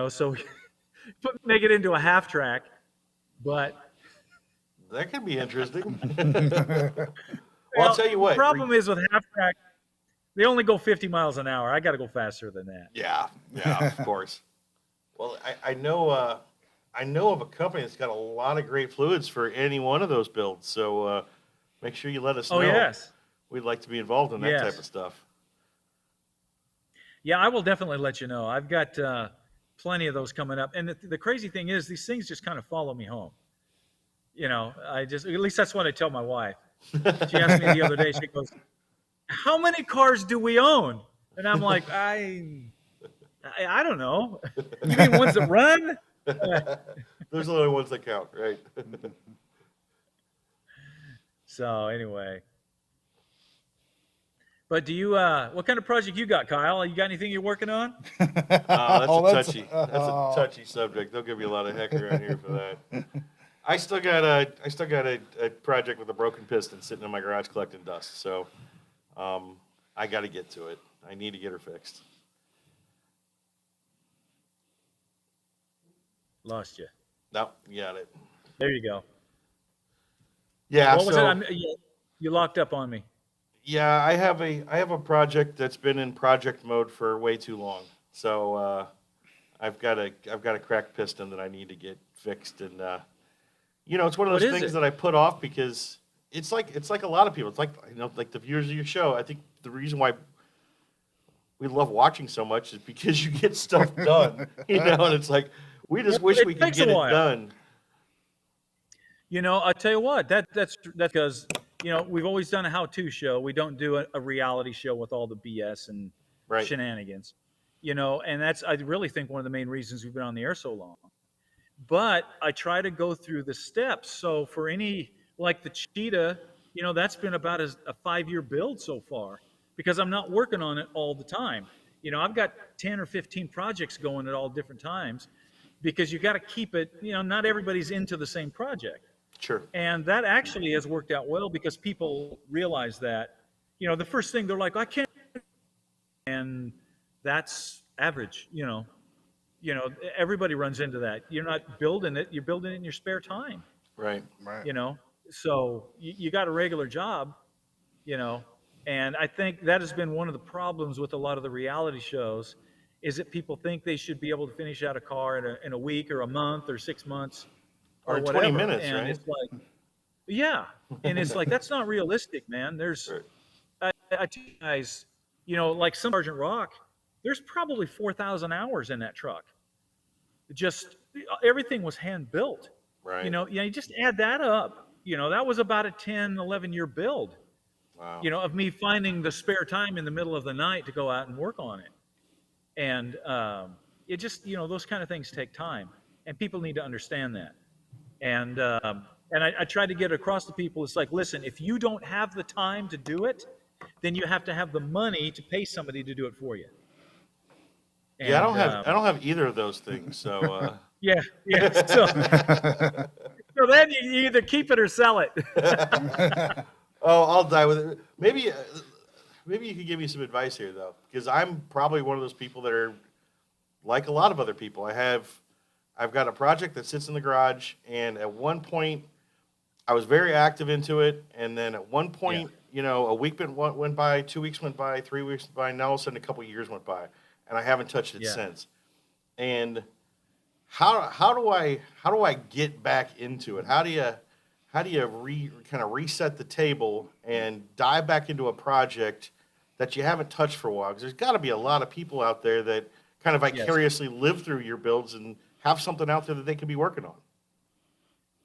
[SPEAKER 8] so make it into a half-track. But
[SPEAKER 2] that could be interesting. Well, I'll tell you what.
[SPEAKER 8] The problem is with half-track, they only go 50 miles an hour. I got to go faster than that.
[SPEAKER 2] Yeah, of course. Well, I know of a company that's got a lot of great fluids for any one of those builds. So make sure you let us know.
[SPEAKER 8] Oh, yes.
[SPEAKER 2] We'd like to be involved in that
[SPEAKER 8] Yes.
[SPEAKER 2] type of stuff.
[SPEAKER 8] Yeah, I will definitely let you know. I've got plenty of those coming up. And the crazy thing is, these things just kind of follow me home. At least that's what I tell my wife. She asked me the other day, she goes, "How many cars do we own?" And I'm like, I don't know. You mean ones that run?
[SPEAKER 2] Those are the only ones that count, right?
[SPEAKER 8] So anyway. But do you, what kind of project you got, Kyle? You got anything you're working on?
[SPEAKER 2] That's a touchy subject. They'll give you a lot of heck around here for that. I still got a project with a broken piston sitting in my garage collecting dust. So I got to get to it. I need to get her fixed.
[SPEAKER 8] Lost you.
[SPEAKER 2] No, you got it.
[SPEAKER 8] There you go.
[SPEAKER 2] Yeah.
[SPEAKER 8] What was it? You locked up on me.
[SPEAKER 2] Yeah, I have a project that's been in project mode for way too long. So I've got a cracked piston that I need to get fixed, and it's one of those things that I put off because it's like a lot of people. It's like like the viewers of your show. I think the reason why we love watching so much is because you get stuff done. And it's like we just wish we could get it done.
[SPEAKER 8] I'll tell you what. That's because we've always done a how-to show. We don't do a reality show with all the BS and shenanigans. And that's, I really think, one of the main reasons we've been on the air so long. But I try to go through the steps. So for any, like the Cheetah, that's been about a 5-year build so far because I'm not working on it all the time. I've got 10 or 15 projects going at all different times because you got to keep it, not everybody's into the same project.
[SPEAKER 2] Sure.
[SPEAKER 8] And that actually has worked out well because people realize that, the first thing they're like, I can't, and that's average, everybody runs into that. You're not building it, you're building it in your spare time.
[SPEAKER 2] Right.
[SPEAKER 8] So you got a regular job, and I think that has been one of the problems with a lot of the reality shows is that people think they should be able to finish out a car in a week or a month or 6 months.
[SPEAKER 2] Or
[SPEAKER 8] whatever.
[SPEAKER 2] 20 minutes,
[SPEAKER 8] and
[SPEAKER 2] right?
[SPEAKER 8] It's like, yeah. And it's like, that's not realistic, man. There's, I tell you guys, like some Sergeant Rock, there's probably 4,000 hours in that truck. Just everything was hand built.
[SPEAKER 2] Right.
[SPEAKER 8] You just add that up. That was about a 10, 11-year build.
[SPEAKER 2] Wow.
[SPEAKER 8] Of me finding the spare time in the middle of the night to go out and work on it. And it just, those kind of things take time, and people need to understand that. And I try to get across to people. It's like, listen, if you don't have the time to do it, then you have to have the money to pay somebody to do it for you. And,
[SPEAKER 2] Yeah, I don't have either of those things. So
[SPEAKER 8] yeah. So then you either keep it or sell it.
[SPEAKER 2] oh, I'll die with it. Maybe you could give me some advice here though, because I'm probably one of those people that are like a lot of other people. I've got a project that sits in the garage, and at one point I was very active into it, and then at one point, a week went by, 2 weeks went by, 3 weeks went by, and now all of a sudden a couple of years went by, and I haven't touched it since. And how do I get back into it? How do you kind of reset the table and dive back into a project that you haven't touched for a while? Because there's got to be a lot of people out there that kind of vicariously live through your builds and have something out there that they could be working on.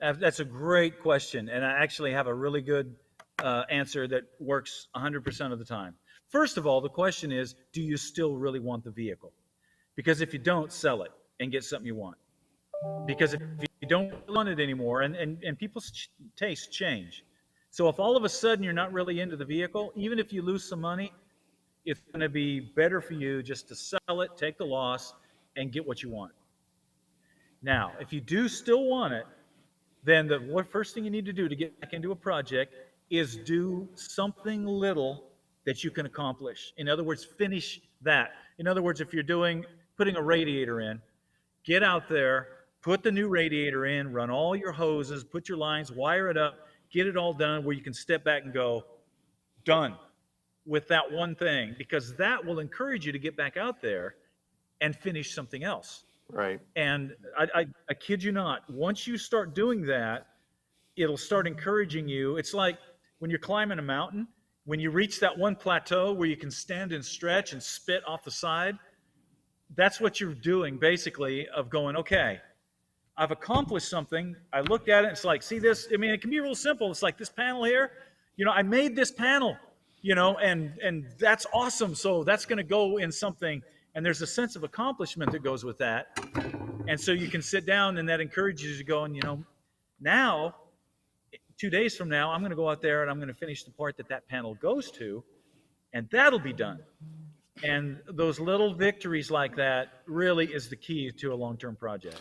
[SPEAKER 8] That's a great question, and I actually have a really good answer that works 100% of the time. First of all, the question is, do you still really want the vehicle? Because if you don't, sell it and get something you want. Because if you don't want it anymore, and people's tastes change. So if all of a sudden you're not really into the vehicle, even if you lose some money, it's going to be better for you just to sell it, take the loss, and get what you want. Now, if you do still want it, then the first thing you need to do to get back into a project is do something little that you can accomplish. In other words, finish that. In other words, if you're putting a radiator in, get out there, put the new radiator in, run all your hoses, put your lines, wire it up, get it all done where you can step back and go, done with that one thing, because that will encourage you to get back out there and finish something else.
[SPEAKER 2] Right.
[SPEAKER 8] And I kid you not, once you start doing that, it'll start encouraging you. It's like when you're climbing a mountain, when you reach that one plateau where you can stand and stretch and spit off the side, that's what you're doing basically, of going, okay, I've accomplished something. I looked at it, and it's like, see this? I mean, it can be real simple. It's like this panel here, I made this panel, and that's awesome. So that's going to go in something. And there's a sense of accomplishment that goes with that. And so you can sit down, and that encourages you to go, and now, 2 days from now, I'm going to go out there and I'm going to finish the part that panel goes to, and that'll be done. And those little victories like that really is the key to a long-term project.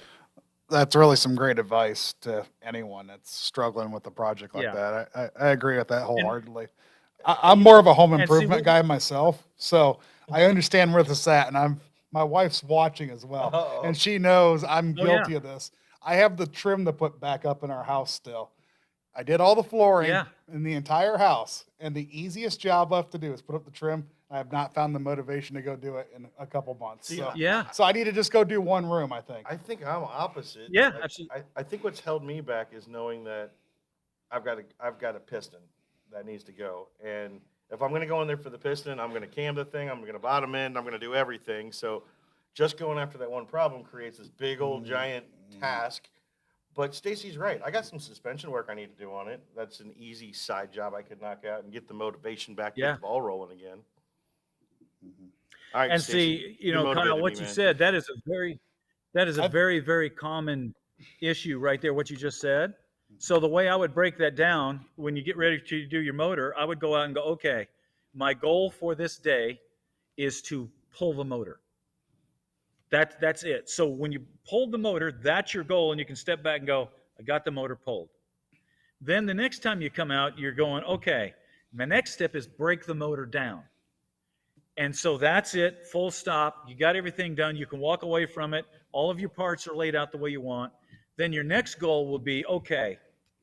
[SPEAKER 3] That's really some great advice to anyone that's struggling with a project like that. I agree with that wholeheartedly. I'm more of a home improvement guy myself, so I understand where this is at, and my wife's watching as well, and she knows I'm guilty of this. I have the trim to put back up in our house still. I did all the flooring in the entire house, and the easiest job left to do is put up the trim. I have not found the motivation to go do it in a couple months. So I need to just go do one room, I think.
[SPEAKER 2] I think I'm opposite.
[SPEAKER 8] Yeah, absolutely.
[SPEAKER 2] I think what's held me back is knowing that I've got a piston that needs to go. And if I'm going to go in there for the piston, I'm going to cam the thing, I'm going to bottom end, I'm going to do everything. So just going after that one problem creates this big old giant task. But Stacey's right. I got some suspension work I need to do on it. That's an easy side job I could knock out and get the motivation back, get the ball rolling again. All right,
[SPEAKER 8] and
[SPEAKER 2] Stacey,
[SPEAKER 8] see, Kyle, what you said, that is a very, very common issue right there, what you just said. So the way I would break that down, when you get ready to do your motor, I would go out and go, okay, my goal for this day is to pull the motor. That's it. So when you pull the motor, that's your goal, and you can step back and go, I got the motor pulled. Then the next time you come out, you're going, okay, my next step is break the motor down. And so that's it, full stop. You got everything done. You can walk away from it. All of your parts are laid out the way you want. Then your next goal will be, okay,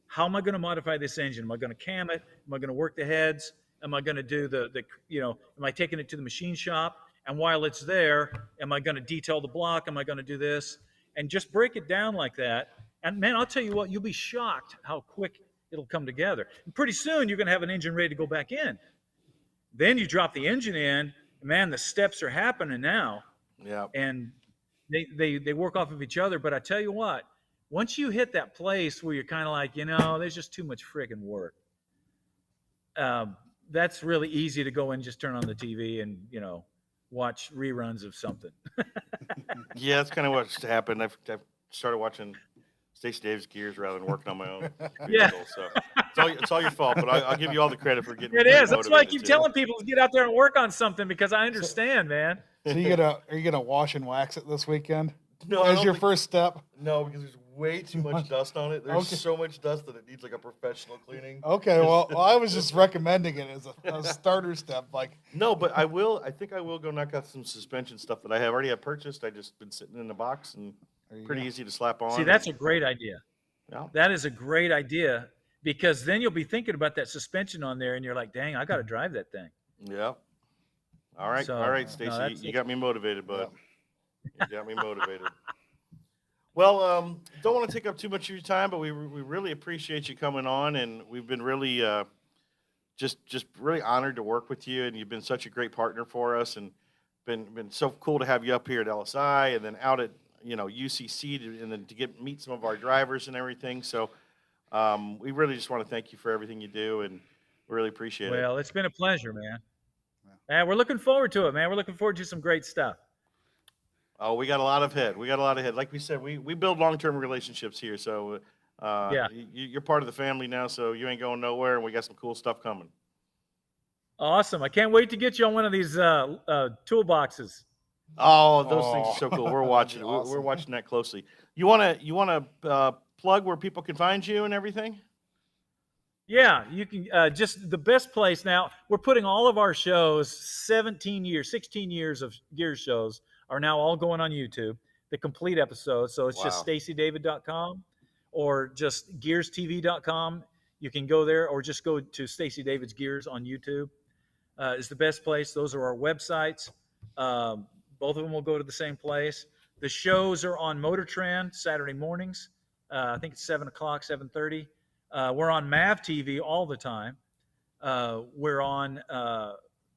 [SPEAKER 8] how am I going to modify this engine? Am I going to cam it? Am I going to work the heads? Am I going to do am I taking it to the machine shop? And while it's there, am I going to detail the block? Am I going to do this? And just break it down like that. And man, I'll tell you what, you'll be shocked how quick it'll come together. And pretty soon you're going to have an engine ready to go back in. Then you drop the engine in, man, the steps are happening now.
[SPEAKER 2] Yeah.
[SPEAKER 8] And they work off of each other. But I tell you what, once you hit that place where you're kind of like, there's just too much friggin' work. That's really easy to go and just turn on the TV and watch reruns of something.
[SPEAKER 2] Yeah, that's kind of what's happened. I've started watching Stacey David's Gears rather than working on my own.
[SPEAKER 8] Yeah.
[SPEAKER 2] vehicle, so it's all your fault. But I'll give you all the credit for getting.
[SPEAKER 8] It is. That's why I
[SPEAKER 2] motivated,
[SPEAKER 8] keep
[SPEAKER 2] too.
[SPEAKER 8] telling people to get out there and work on something, because I understand, man.
[SPEAKER 3] So are you gonna wash and wax it this weekend?
[SPEAKER 2] No, I
[SPEAKER 3] As
[SPEAKER 2] don't
[SPEAKER 3] your
[SPEAKER 2] think-
[SPEAKER 3] first step?
[SPEAKER 2] No, because there's way too much dust on it. There's
[SPEAKER 3] Okay.
[SPEAKER 2] so much dust that it needs like a professional cleaning.
[SPEAKER 3] Okay, well, I was just recommending it as a starter step. Like,
[SPEAKER 2] No, but I will. I think I will go knock out some suspension stuff that I have already have purchased. I just been sitting in the box and
[SPEAKER 3] there you
[SPEAKER 2] pretty
[SPEAKER 3] go.
[SPEAKER 2] easy to slap on.
[SPEAKER 8] See, that's a great idea.
[SPEAKER 2] Yeah.
[SPEAKER 8] That is a great idea, because then you'll be thinking about that suspension on there, and you're like, dang, I got to drive that thing.
[SPEAKER 2] Yeah. All right,
[SPEAKER 8] So,
[SPEAKER 2] all right,
[SPEAKER 8] no,
[SPEAKER 2] Stacey,
[SPEAKER 8] that's-
[SPEAKER 2] you got me motivated, bud. You got me motivated. Well, don't want to take up too much of your time, but we really appreciate you coming on, and we've been really just really honored to work with you, and you've been such a great partner for us, and been so cool to have you up here at LSI, and then out at UCC, and then to meet some of our drivers and everything. So we really just want to thank you for everything you do, and we really appreciate it.
[SPEAKER 8] Well, it's been a pleasure, man. And we're looking forward to it, man. We're looking forward to some great stuff.
[SPEAKER 2] Oh, we got a lot of head. Like we said, we build long-term relationships here. So
[SPEAKER 8] Yeah.
[SPEAKER 2] you're part of the family now, so you ain't going nowhere, and we got some cool stuff coming.
[SPEAKER 8] Awesome. I can't wait to get you on one of these toolboxes.
[SPEAKER 2] Oh, those things are so cool. We're
[SPEAKER 3] that'd
[SPEAKER 2] watching.
[SPEAKER 3] be
[SPEAKER 2] We're
[SPEAKER 3] awesome.
[SPEAKER 2] watching that closely. You wanna plug where people can find you and everything?
[SPEAKER 8] Yeah, you can just the best place now. We're putting all of our shows, 16 years of Gears shows, are now all going on YouTube, the complete episodes. So it's just
[SPEAKER 2] Wow.
[SPEAKER 8] staceydavid.com or just gearstv.com. You can go there, or just go to Stacey David's Gears on YouTube. Is the best place. Those are our websites. Both of them will go to the same place. The shows are on Motor Trend Saturday mornings. I think it's 7 o'clock, 7:30. We're on MAV TV all the time. We're on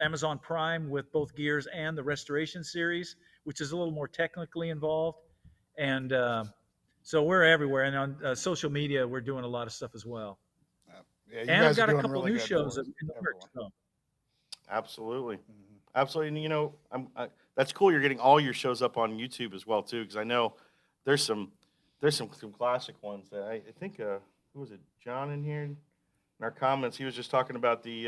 [SPEAKER 8] Amazon Prime with both Gears and the Restoration series, which is a little more technically involved. And so we're everywhere. And on social media, we're doing a lot of stuff as well.
[SPEAKER 3] Yeah, you
[SPEAKER 8] And I've
[SPEAKER 3] guys are
[SPEAKER 8] got a
[SPEAKER 3] doing
[SPEAKER 8] couple
[SPEAKER 3] really
[SPEAKER 8] new
[SPEAKER 3] good
[SPEAKER 8] shows
[SPEAKER 3] for
[SPEAKER 8] in the works.
[SPEAKER 3] everyone.
[SPEAKER 8] So.
[SPEAKER 2] Absolutely, absolutely. And that's cool. You're getting all your shows up on YouTube as well too, because I know there's some classic ones that I think who was it, John in here in our comments? He was just talking about the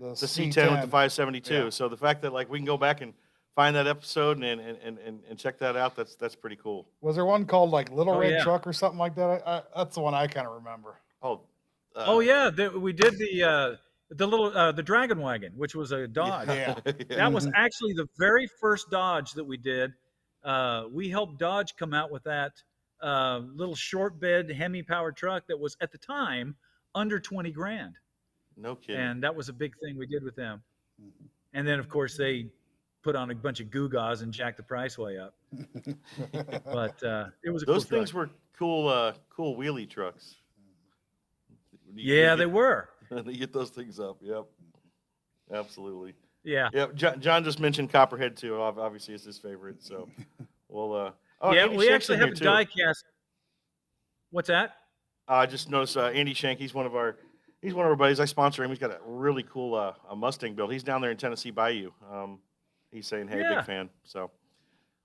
[SPEAKER 2] C10 with the 572.
[SPEAKER 3] Yeah.
[SPEAKER 2] So the fact that like we can go back and find that episode and check that out, that's pretty cool.
[SPEAKER 3] Was there one called like Little
[SPEAKER 8] Oh,
[SPEAKER 3] Red
[SPEAKER 8] yeah.
[SPEAKER 3] Truck or something like that? That's the one I kind of remember.
[SPEAKER 8] Oh yeah, we did the little the Dragon Wagon, which was a Dodge.
[SPEAKER 3] Yeah.
[SPEAKER 8] That was actually the very first Dodge that we did. We helped Dodge come out with that little short bed Hemi powered truck that was at the time under 20 grand.
[SPEAKER 2] No kidding.
[SPEAKER 8] And that was a big thing we did with them. And then of course they put on a bunch of gewgaws and jacked the price way up. But it was a
[SPEAKER 2] Those
[SPEAKER 8] cool
[SPEAKER 2] things
[SPEAKER 8] truck.
[SPEAKER 2] were cool wheelie trucks.
[SPEAKER 8] Yeah, they were.
[SPEAKER 2] They get those things up. Yep. Absolutely.
[SPEAKER 8] Yeah.
[SPEAKER 2] Yep. John just mentioned Copperhead too. Obviously, it's his favorite. So, well,
[SPEAKER 8] Yeah,
[SPEAKER 2] Andy
[SPEAKER 8] we
[SPEAKER 2] Shank's
[SPEAKER 8] actually
[SPEAKER 2] in
[SPEAKER 8] have
[SPEAKER 2] here,
[SPEAKER 8] a
[SPEAKER 2] too.
[SPEAKER 8] die cast. What's that?
[SPEAKER 2] I just noticed Andy Shank. He's one of our buddies. I sponsor him. He's got a really cool a Mustang build. He's down there in Tennessee Bayou. He's saying, "Hey,
[SPEAKER 8] Yeah.
[SPEAKER 2] big fan." So,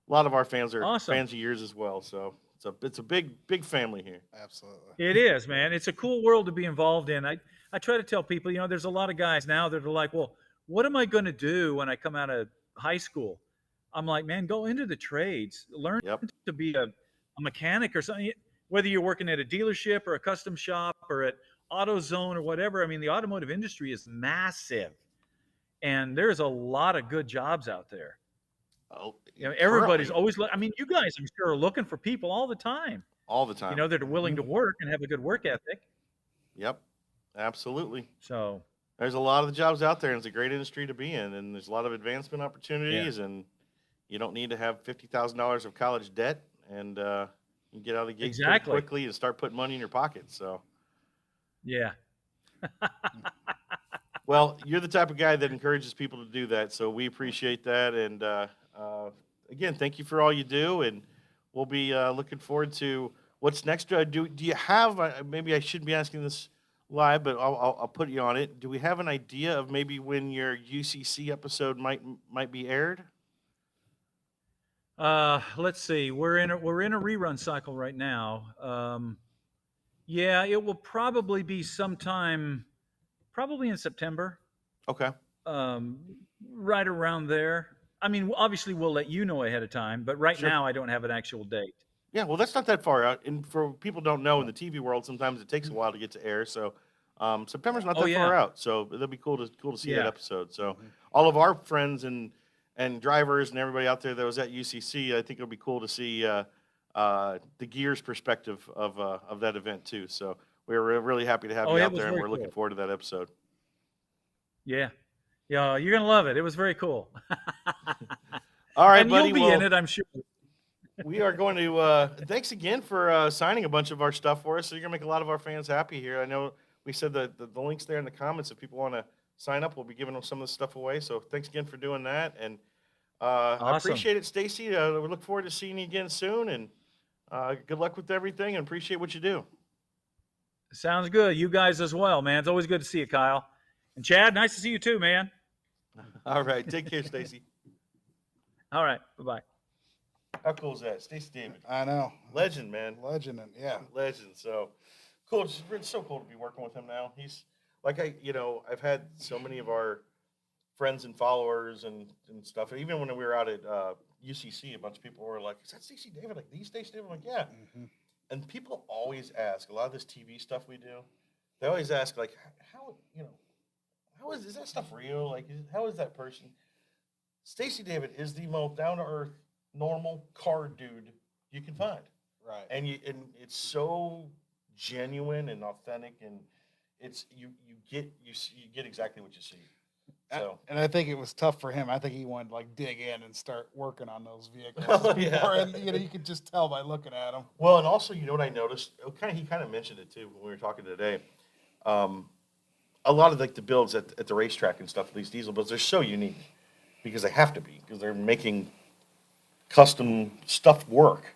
[SPEAKER 2] a lot of our fans are
[SPEAKER 8] Awesome.
[SPEAKER 2] fans of yours as well. So it's a big family here.
[SPEAKER 3] Absolutely.
[SPEAKER 8] It is, man. It's a cool world to be involved in. I try to tell people, there's a lot of guys now that are like, well, what am I going to do when I come out of high school? I'm like, man, go into the trades. Learn
[SPEAKER 2] Yep.
[SPEAKER 8] to be a mechanic or something. Whether you're working at a dealership or a custom shop or at AutoZone or whatever. I mean, the automotive industry is massive. And there's a lot of good jobs out there.
[SPEAKER 2] Oh,
[SPEAKER 8] Everybody's
[SPEAKER 2] currently,
[SPEAKER 8] always, I mean, you guys, I'm sure, are looking for people all the time,
[SPEAKER 2] all the time.
[SPEAKER 8] that are willing to work and have a good work ethic.
[SPEAKER 2] Yep. Absolutely.
[SPEAKER 8] So,
[SPEAKER 2] There's a lot of the jobs out there, and it's a great industry to be in, and there's a lot of advancement opportunities, and you don't need to have $50,000 of college debt, and you can get out of the gate pretty
[SPEAKER 8] Exactly.
[SPEAKER 2] quickly and start putting money in your pocket. So,
[SPEAKER 8] yeah.
[SPEAKER 2] well, you're the type of guy that encourages people to do that, so we appreciate that. And again, thank you for all you do, and we'll be looking forward to what's next. Do you have, maybe I shouldn't be asking this live, but I'll put you on it. Do we have an idea of maybe when your UCC episode might be aired?
[SPEAKER 8] Let's see. We're in a rerun cycle right now. Yeah, it will probably be sometime, probably in September.
[SPEAKER 2] Okay.
[SPEAKER 8] Um, right around there. I mean, obviously we'll let you know ahead of time, but right
[SPEAKER 2] Sure.
[SPEAKER 8] now I don't have an actual date.
[SPEAKER 2] Yeah, well, that's not that far out. And for people who don't know, in the TV world, sometimes it takes a while to get to air. So September's not
[SPEAKER 8] Oh,
[SPEAKER 2] that far
[SPEAKER 8] yeah.
[SPEAKER 2] out. So it'll be cool to see that
[SPEAKER 8] Yeah.
[SPEAKER 2] episode. So all of our friends and drivers and everybody out there that was at UCC, I think it'll be cool to see the Gears perspective of that event too. So we're really happy to have
[SPEAKER 8] Oh,
[SPEAKER 2] you
[SPEAKER 8] it
[SPEAKER 2] out
[SPEAKER 8] was
[SPEAKER 2] there, and
[SPEAKER 8] very
[SPEAKER 2] we're looking
[SPEAKER 8] cool.
[SPEAKER 2] forward to that episode.
[SPEAKER 8] Yeah. Yeah, you're going to love it. It was very cool.
[SPEAKER 2] All right,
[SPEAKER 8] And
[SPEAKER 2] buddy.
[SPEAKER 8] you'll be
[SPEAKER 2] well,
[SPEAKER 8] in it, I'm sure.
[SPEAKER 2] we are going to thanks again for signing a bunch of our stuff for us. So you're gonna make a lot of our fans happy here. I know we said the links there in the comments. If people want to sign up, we'll be giving them some of the stuff away. So thanks again for doing that, and I
[SPEAKER 8] Awesome.
[SPEAKER 2] appreciate it, Stacey. We look forward to seeing you again soon, and good luck with everything, and appreciate what you do.
[SPEAKER 8] Sounds good. You guys as well, man. It's always good to see you, Kyle. And Chad, nice to see you too, man.
[SPEAKER 2] All right, take care, Stacey.
[SPEAKER 8] All right. Bye-bye.
[SPEAKER 2] How cool is that, Stacey David?
[SPEAKER 3] I know.
[SPEAKER 2] Legend, man.
[SPEAKER 3] Legend, and yeah.
[SPEAKER 2] Legend. So cool. It's so cool to be working with him now. He's like I've had so many of our friends and followers and stuff. Even when we were out at UCC, a bunch of people were like, "Is that Stacey David? Like the Stacey David?" I'm like, "Yeah."
[SPEAKER 3] Mm-hmm.
[SPEAKER 2] And people always ask. A lot of this TV stuff we do, they always ask like, "How how is that stuff real? Like, how is that person?" Stacey David is the most down to earth, normal car dude you can find.
[SPEAKER 3] Right.
[SPEAKER 2] And it's so genuine and authentic, and it's you get exactly what you see. So
[SPEAKER 3] And I think it was tough for him. I think he wanted to like dig in and start working on those vehicles.
[SPEAKER 2] Oh, yeah.
[SPEAKER 3] before, and you could just tell by looking at them.
[SPEAKER 2] well, and also what I noticed. He kind of mentioned it too when we were talking today. A lot of like the builds at the racetrack and stuff, these diesel builds, they're so unique because they have to be, because they're making custom stuff work.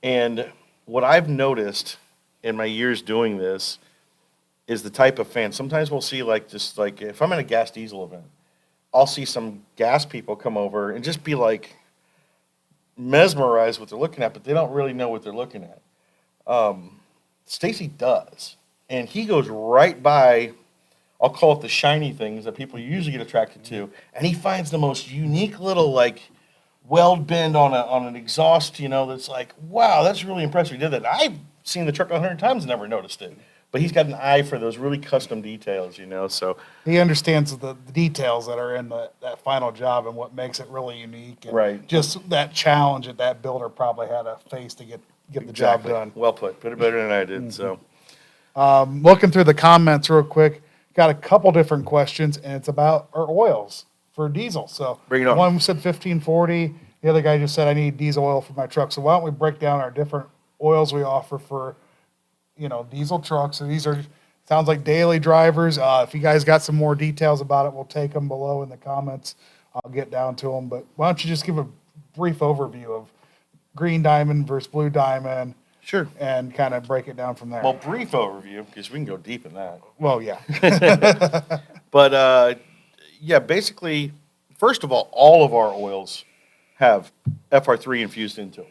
[SPEAKER 2] And what I've noticed in my years doing this is the type of fan. Sometimes we'll see like if I'm in a gas diesel event, I'll see some gas people come over and just be like mesmerized what they're looking at, but they don't really know what they're looking at. Stacey does, and he goes right by, I'll call it the shiny things that people usually get attracted to, and he finds the most unique little like weld bend on an exhaust, that's like, wow, that's really impressive. He did that. I've seen the truck 100 times and never noticed it, but he's got an eye for those really custom details, so.
[SPEAKER 3] He understands the details that are in that final job and what makes it really unique. And
[SPEAKER 2] Right.
[SPEAKER 3] just that challenge that builder probably had to face to get the job done.
[SPEAKER 2] Well put it better than I did, so.
[SPEAKER 3] Looking through the comments real quick, got a couple different questions, and it's about our oils for diesel. So
[SPEAKER 2] Bring it on.
[SPEAKER 3] one said 1540. The other guy just said, I need diesel oil for my truck. So why don't we break down our different oils we offer for, diesel trucks. So these sounds like daily drivers. If you guys got some more details about it, we'll take them below in the comments. I'll get down to them. But why don't you just give a brief overview of green diamond versus blue diamond,
[SPEAKER 2] Sure.
[SPEAKER 3] and kind of break it down from there.
[SPEAKER 2] Well, brief overview, because we can go deep in that.
[SPEAKER 3] Well, yeah.
[SPEAKER 2] But, basically, first of all of our oils have FR3 infused into them.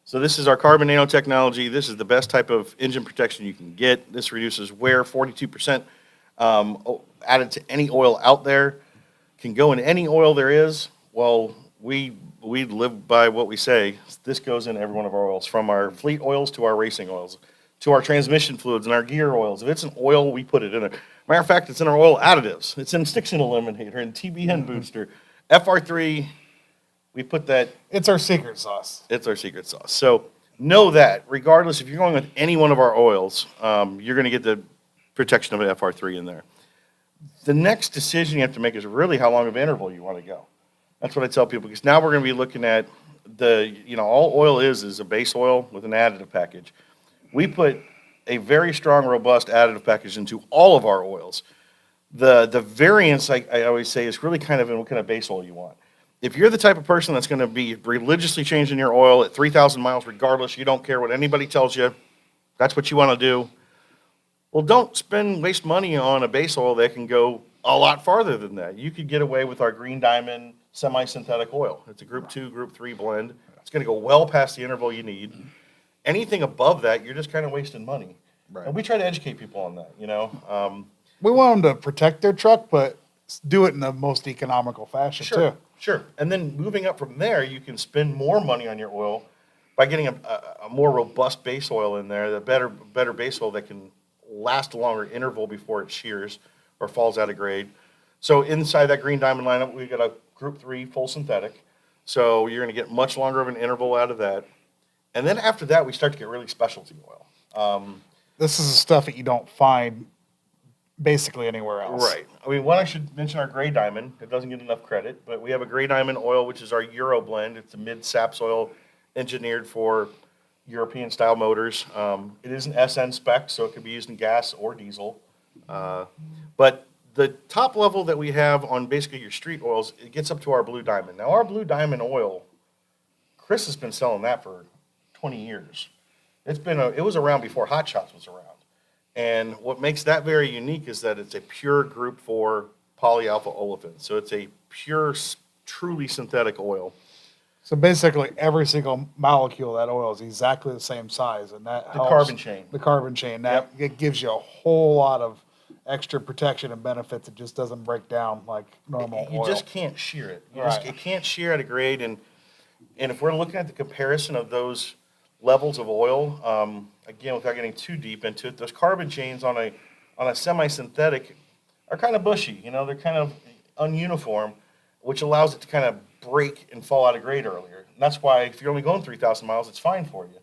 [SPEAKER 2] So this is our carbon nanotechnology. This is the best type of engine protection you can get. This reduces wear 42% added to any oil out there. Can go in any oil there is. Well, we live by what we say. This goes in every one of our oils, from our fleet oils to our racing oils, to our transmission fluids and our gear oils. If it's an oil, we put it in there. Matter of fact, it's in our oil additives. It's in Stiction Eliminator and TBN Booster. FR3, we put that.
[SPEAKER 3] It's our secret sauce.
[SPEAKER 2] It's our secret sauce. So know that, regardless, if you're going with any one of our oils, you're going to get the protection of an FR3 in there. The next decision you have to make is really how long of an interval you want to go. That's what I tell people, because now we're going to be looking at all oil is a base oil with an additive package. We put a very strong, robust additive package into all of our oils. The variance, I always say, is really kind of in what kind of base oil you want. if you're the type of person that's going to be religiously changing your oil at 3,000 miles regardless, you don't care what anybody tells you, that's what you want to do, well, don't waste money on a base oil that can go a lot farther than that. You could get away with our Green Diamond semi-synthetic oil. It's a Group 2, Group 3 blend. It's going to go well past the interval you need. Anything above that, you're just kind of wasting money.
[SPEAKER 3] Right.
[SPEAKER 2] And we try to educate people on that, you know.
[SPEAKER 3] We want them to protect their truck, but do it in the most economical fashion too.
[SPEAKER 2] Sure. And then moving up from there, you can spend more money on your oil by getting a more robust base oil in there, the better base oil that can last a longer interval before it shears or falls out of grade. So inside that Green Diamond lineup, we got a Group 3 full synthetic. So you're going to get much longer of an interval out of that. And then after that, we start to get really specialty oil.
[SPEAKER 3] This is the stuff that you don't find basically anywhere else.
[SPEAKER 2] Right. I mean, one, I should mention our Gray Diamond. It doesn't get enough credit, but we have a Gray Diamond oil, which is our Euro blend. It's a mid-saps oil engineered for European-style motors. It is an SN spec, so it could be used in gas or diesel. But the top level that we have on basically your street oils, it gets up to our Blue Diamond. Now, our Blue Diamond oil, Chris has been selling that for 20 years. It was around before Hot Shots was around. And what makes that very unique is that it's a pure Group 4 polyalpha olefin. So it's a pure, truly synthetic oil.
[SPEAKER 3] So basically, every single molecule of that oil is exactly the same size, and that helps.
[SPEAKER 2] Carbon chain.
[SPEAKER 3] The carbon chain. That it gives you a whole lot of extra protection and benefits. It just doesn't break down like normal
[SPEAKER 2] You
[SPEAKER 3] oil.
[SPEAKER 2] just can't shear it.
[SPEAKER 3] Right.
[SPEAKER 2] It can't shear at a grade. And if we're looking at the comparison of those levels of oil, again, without getting too deep into it, those carbon chains on a semi-synthetic are kind of bushy. You know, they're kind of ununiform, which allows it to kind of break and fall out of grade earlier. And that's why if you're only going 3,000 miles, it's fine for you.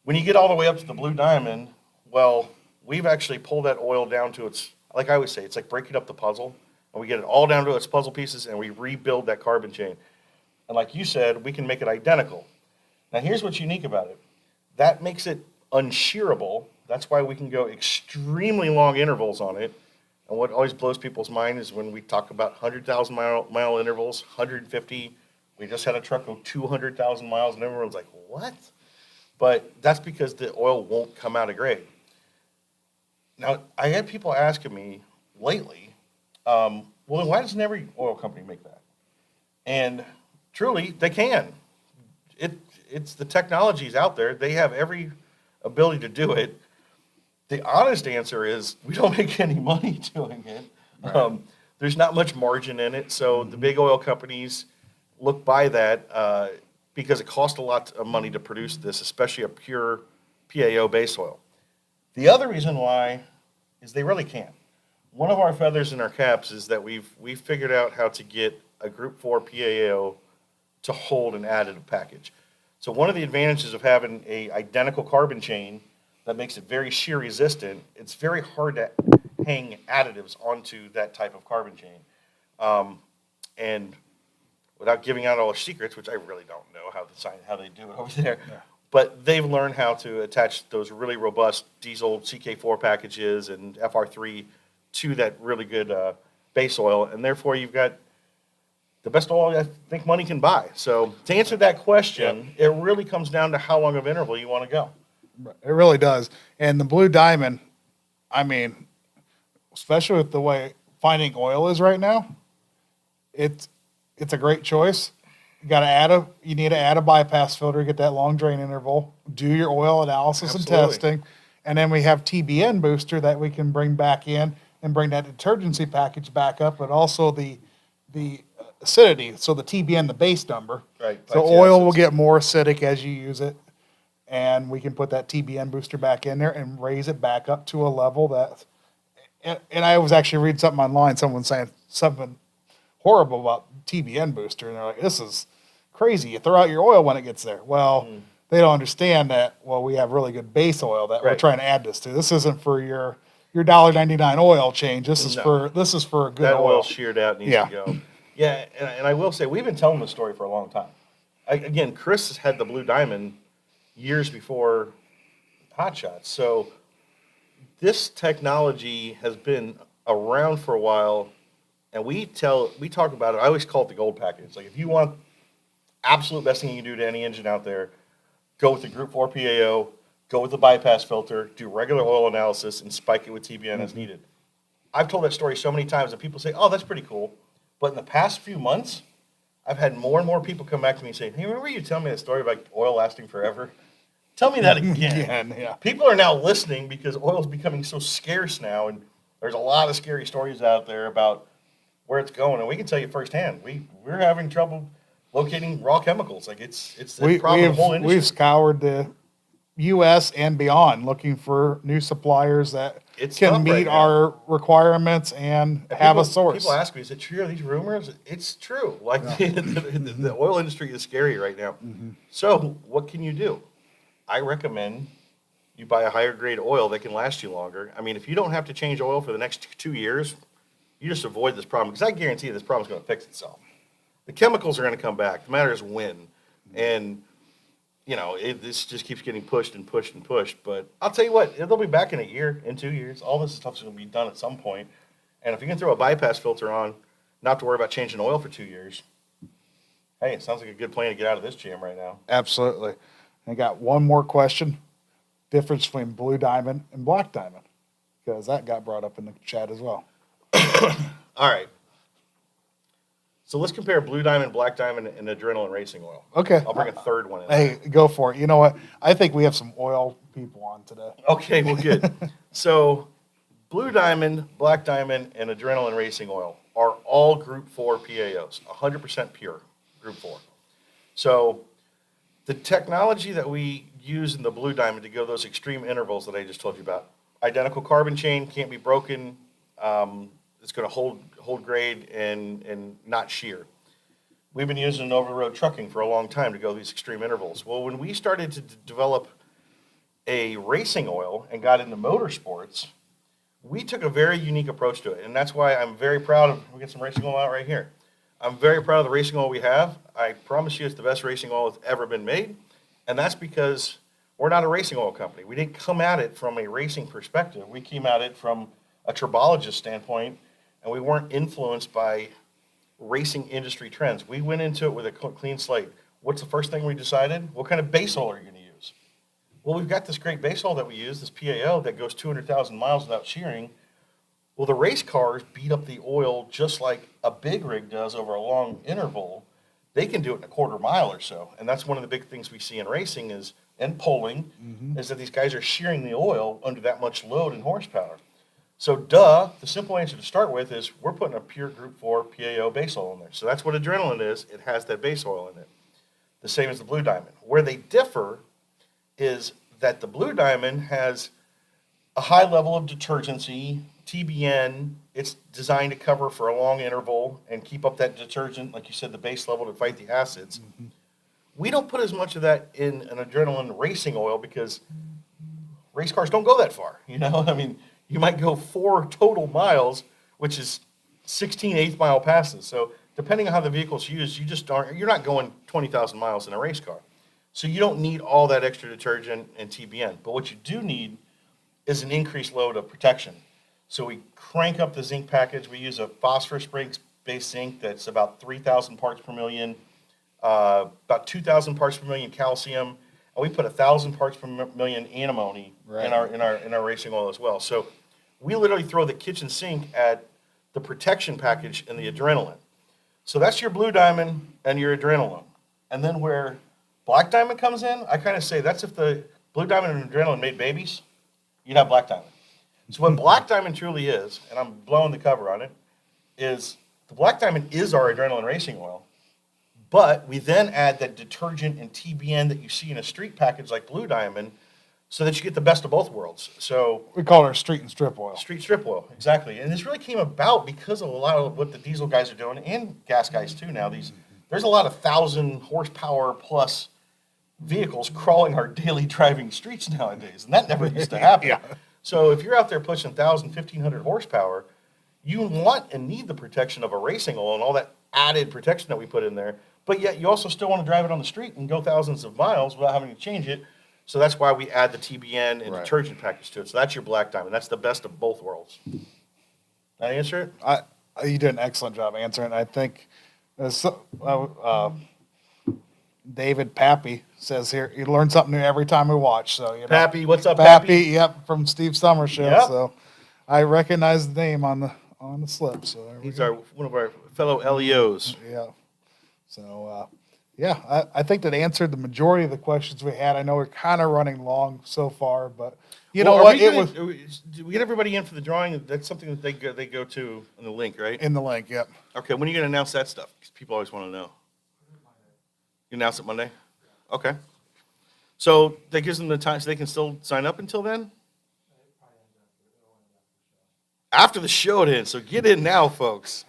[SPEAKER 2] When you get all the way up to the Blue Diamond, well, we've actually pulled that oil down to its, like I always say, it's like breaking up the puzzle. And we get it all down to its puzzle pieces, and we rebuild that carbon chain. And like you said, we can make it identical. Now, here's what's unique about it. That makes it unshearable. That's why we can go extremely long intervals on it. And what always blows people's mind is when we talk about 100,000 mile intervals, 150. We just had a truck go 200,000 miles, and everyone's like, what? But that's because the oil won't come out of grade. Now, I had people asking me lately, well, then why doesn't every oil company make that? And truly, they can. It's the technology's out there. They have every ability to do it. The honest answer is we don't make any money doing it. Right. There's not much margin in it, so the big oil companies look by that because it costs a lot of money to produce this, especially a pure PAO base oil. The other reason why is they really can't. One of our feathers in our caps is that we've figured out how to get a Group 4 PAO to hold an additive package. So one of the advantages of having a identical carbon chain that makes it very shear resistant, it's very hard to hang additives onto that type of carbon chain. And without giving out all the secrets, which I really don't know how they do it over there, but they've learned how to attach those really robust diesel CK4 packages and FR3 to that really good base oil, and therefore you've got the best oil I think money can buy. So to answer that question, it really comes down to how long of interval you want to go.
[SPEAKER 3] It really does. And the Blue Diamond, I mean, especially with the way finding oil is right now, it's a great choice. You need to add a bypass filter to get that long drain interval, do your oil analysis and testing, and then we have TBN booster that we can bring back in and bring that detergency package back up, but also the acidity, so the TBN, the base number.
[SPEAKER 2] Right.
[SPEAKER 3] So oil will get more acidic as you use it, and we can put that TBN booster back in there and raise it back up to a level that, and I was actually reading something online, someone saying something horrible about TBN booster, and they're like, this is crazy. You throw out your oil when it gets there. Well, they don't understand that, well, we have really good base oil that we're trying to add this to. This isn't for your $1.99 oil change. This is for a good
[SPEAKER 2] that
[SPEAKER 3] oil.
[SPEAKER 2] oil sheared out needs to go. Yeah, and I will say, we've been telling this story for a long time. Again, Chris has had the Blue Diamond years before Hot Shots. So this technology has been around for a while And we talk about it. I always call it the gold package. It's like if you want absolute best thing you can do to any engine out there, go with the Group 4 PAO, go with the bypass filter, do regular oil analysis, and spike it with TBN as needed. I've told that story so many times that people say, oh, that's pretty cool. But in the past few months, I've had more and more people come back to me and say, hey, remember you telling me that story about oil lasting forever? Tell me that again.
[SPEAKER 3] Yeah.
[SPEAKER 2] People are now listening because oil is becoming so scarce now, and there's a lot of scary stories out there about where it's going, and we can tell you firsthand. We're having trouble locating raw chemicals. Like it's the problem of the whole industry.
[SPEAKER 3] We've scoured the U.S. and beyond looking for new suppliers that
[SPEAKER 2] It's
[SPEAKER 3] can
[SPEAKER 2] tough right
[SPEAKER 3] meet
[SPEAKER 2] now.
[SPEAKER 3] our requirements and have a source.
[SPEAKER 2] People ask me, is it true, are these rumors? It's true. Like the oil industry is scary right now. So what can you do? I recommend you buy a higher grade oil that can last you longer. I mean, if you don't have to change oil for the next 2 years, you just avoid this problem, because I guarantee you this problem is going to fix itself. The chemicals are going to come back. The matter is when. And, you know, this just keeps getting pushed and pushed and pushed. But I'll tell you what, they'll be back in a year, in 2 years. All this stuff's going to be done at some point. And if you can throw a bypass filter on, not to worry about changing oil for 2 years, hey, it sounds like a good plan to get out of this jam right now.
[SPEAKER 3] Absolutely. I got one more question. Difference between blue diamond and black diamond, because that got brought up in the chat as well.
[SPEAKER 2] All right. So let's compare blue diamond, black diamond, and adrenaline racing oil.
[SPEAKER 3] Okay.
[SPEAKER 2] I'll bring a third one in.
[SPEAKER 3] Hey, go for it. You know what? I think we have some oil people on today.
[SPEAKER 2] Okay, well, good. So blue diamond, black diamond, and adrenaline racing oil are all Group 4 PAOs, 100% pure Group 4. So the technology that we use in the blue diamond to go those extreme intervals that I just told you about, identical carbon chain, can't be broken, it's going to hold grade and not shear. We've been using it over-the-road trucking for a long time to go these extreme intervals. Well, when we started to develop a racing oil and got into motorsports, we took a very unique approach to it, and that's why I'm very proud of, we got some racing oil out right here. I'm very proud of the racing oil we have. I promise you it's the best racing oil that's ever been made, and that's because we're not a racing oil company. We didn't come at it from a racing perspective. We came at it from a tribologist standpoint, and we weren't influenced by racing industry trends. We went into it with a clean slate. What's the first thing we decided? What kind of base oil are you going to use? Well, we've got this great base oil that we use, this PAO, that goes 200,000 miles without shearing. Well, the race cars beat up the oil just like a big rig does over a long interval. They can do it in a quarter mile or so. And that's one of the big things we see in racing is, and polling, is that these guys are shearing the oil under that much load and horsepower. So the simple answer to start with is we're putting a pure Group 4 PAO base oil in there. So that's what adrenaline is. It has that base oil in it. The same as the blue diamond. Where they differ is that the blue diamond has a high level of detergency, TBN. It's designed to cover for a long interval and keep up that detergent, like you said, the base level to fight the acids. We don't put as much of that in an adrenaline racing oil because race cars don't go that far. You know, I mean, you might go 4 total miles, which is 16 eighth-mile passes. So depending on how the vehicle's used, you're not going 20,000 miles in a race car. So you don't need all that extra detergent and TBN. But what you do need is an increased load of protection. So we crank up the zinc package. We use a phosphorus-based zinc that's about 3,000 parts per million, about 2,000 parts per million calcium, and we put 1,000 parts per million antimony in our racing oil as well. So we literally throw the kitchen sink at the protection package and the adrenaline. So that's your blue diamond and your adrenaline. And then where black diamond comes in, I kind of say that's if the blue diamond and adrenaline made babies, you'd have black diamond. So what black diamond truly is, and I'm blowing the cover on it, is the black diamond is our adrenaline racing oil, but we then add that detergent and TBN that you see in a street package like blue diamond so that you get the best of both worlds. So
[SPEAKER 3] We call it our street and strip oil.
[SPEAKER 2] street strip oil, exactly. And this really came about because of a lot of what the diesel guys are doing and gas guys too now. There's a lot of 1,000 horsepower plus vehicles crawling our daily driving streets nowadays, and that never used to happen.
[SPEAKER 3] Yeah.
[SPEAKER 2] So if you're out there pushing 1,000, 1,500 horsepower, you want and need the protection of a racing oil and all that added protection that we put in there, but yet you also still want to drive it on the street and go thousands of miles without having to change it. So that's why we add the TBN and detergent package to it. So that's your black diamond. That's the best of both worlds. Did I answer it?
[SPEAKER 3] You did an excellent job answering. I think David Pappy says here, you learn something new every time we watch. So, you know,
[SPEAKER 2] Pappy, what's up,
[SPEAKER 3] Pappy?
[SPEAKER 2] Pappy?
[SPEAKER 3] Yep, from Steve Summer Show.
[SPEAKER 2] Yep.
[SPEAKER 3] So I recognize the name on the slip. So there we
[SPEAKER 2] He's
[SPEAKER 3] go.
[SPEAKER 2] one of our fellow LEOs.
[SPEAKER 3] Yeah. So, yeah, I think that answered the majority of the questions we had. I know we're kind of running long so far, but you know what?
[SPEAKER 2] Did we get everybody in for the drawing? That's something that they go to in the link, right?
[SPEAKER 3] In the link, yep.
[SPEAKER 2] Okay, when are you going to announce that stuff? Because people always want to know. You announce it Monday? Okay. So that gives them the time, so they can still sign up until then? After the show then, so get in now, folks.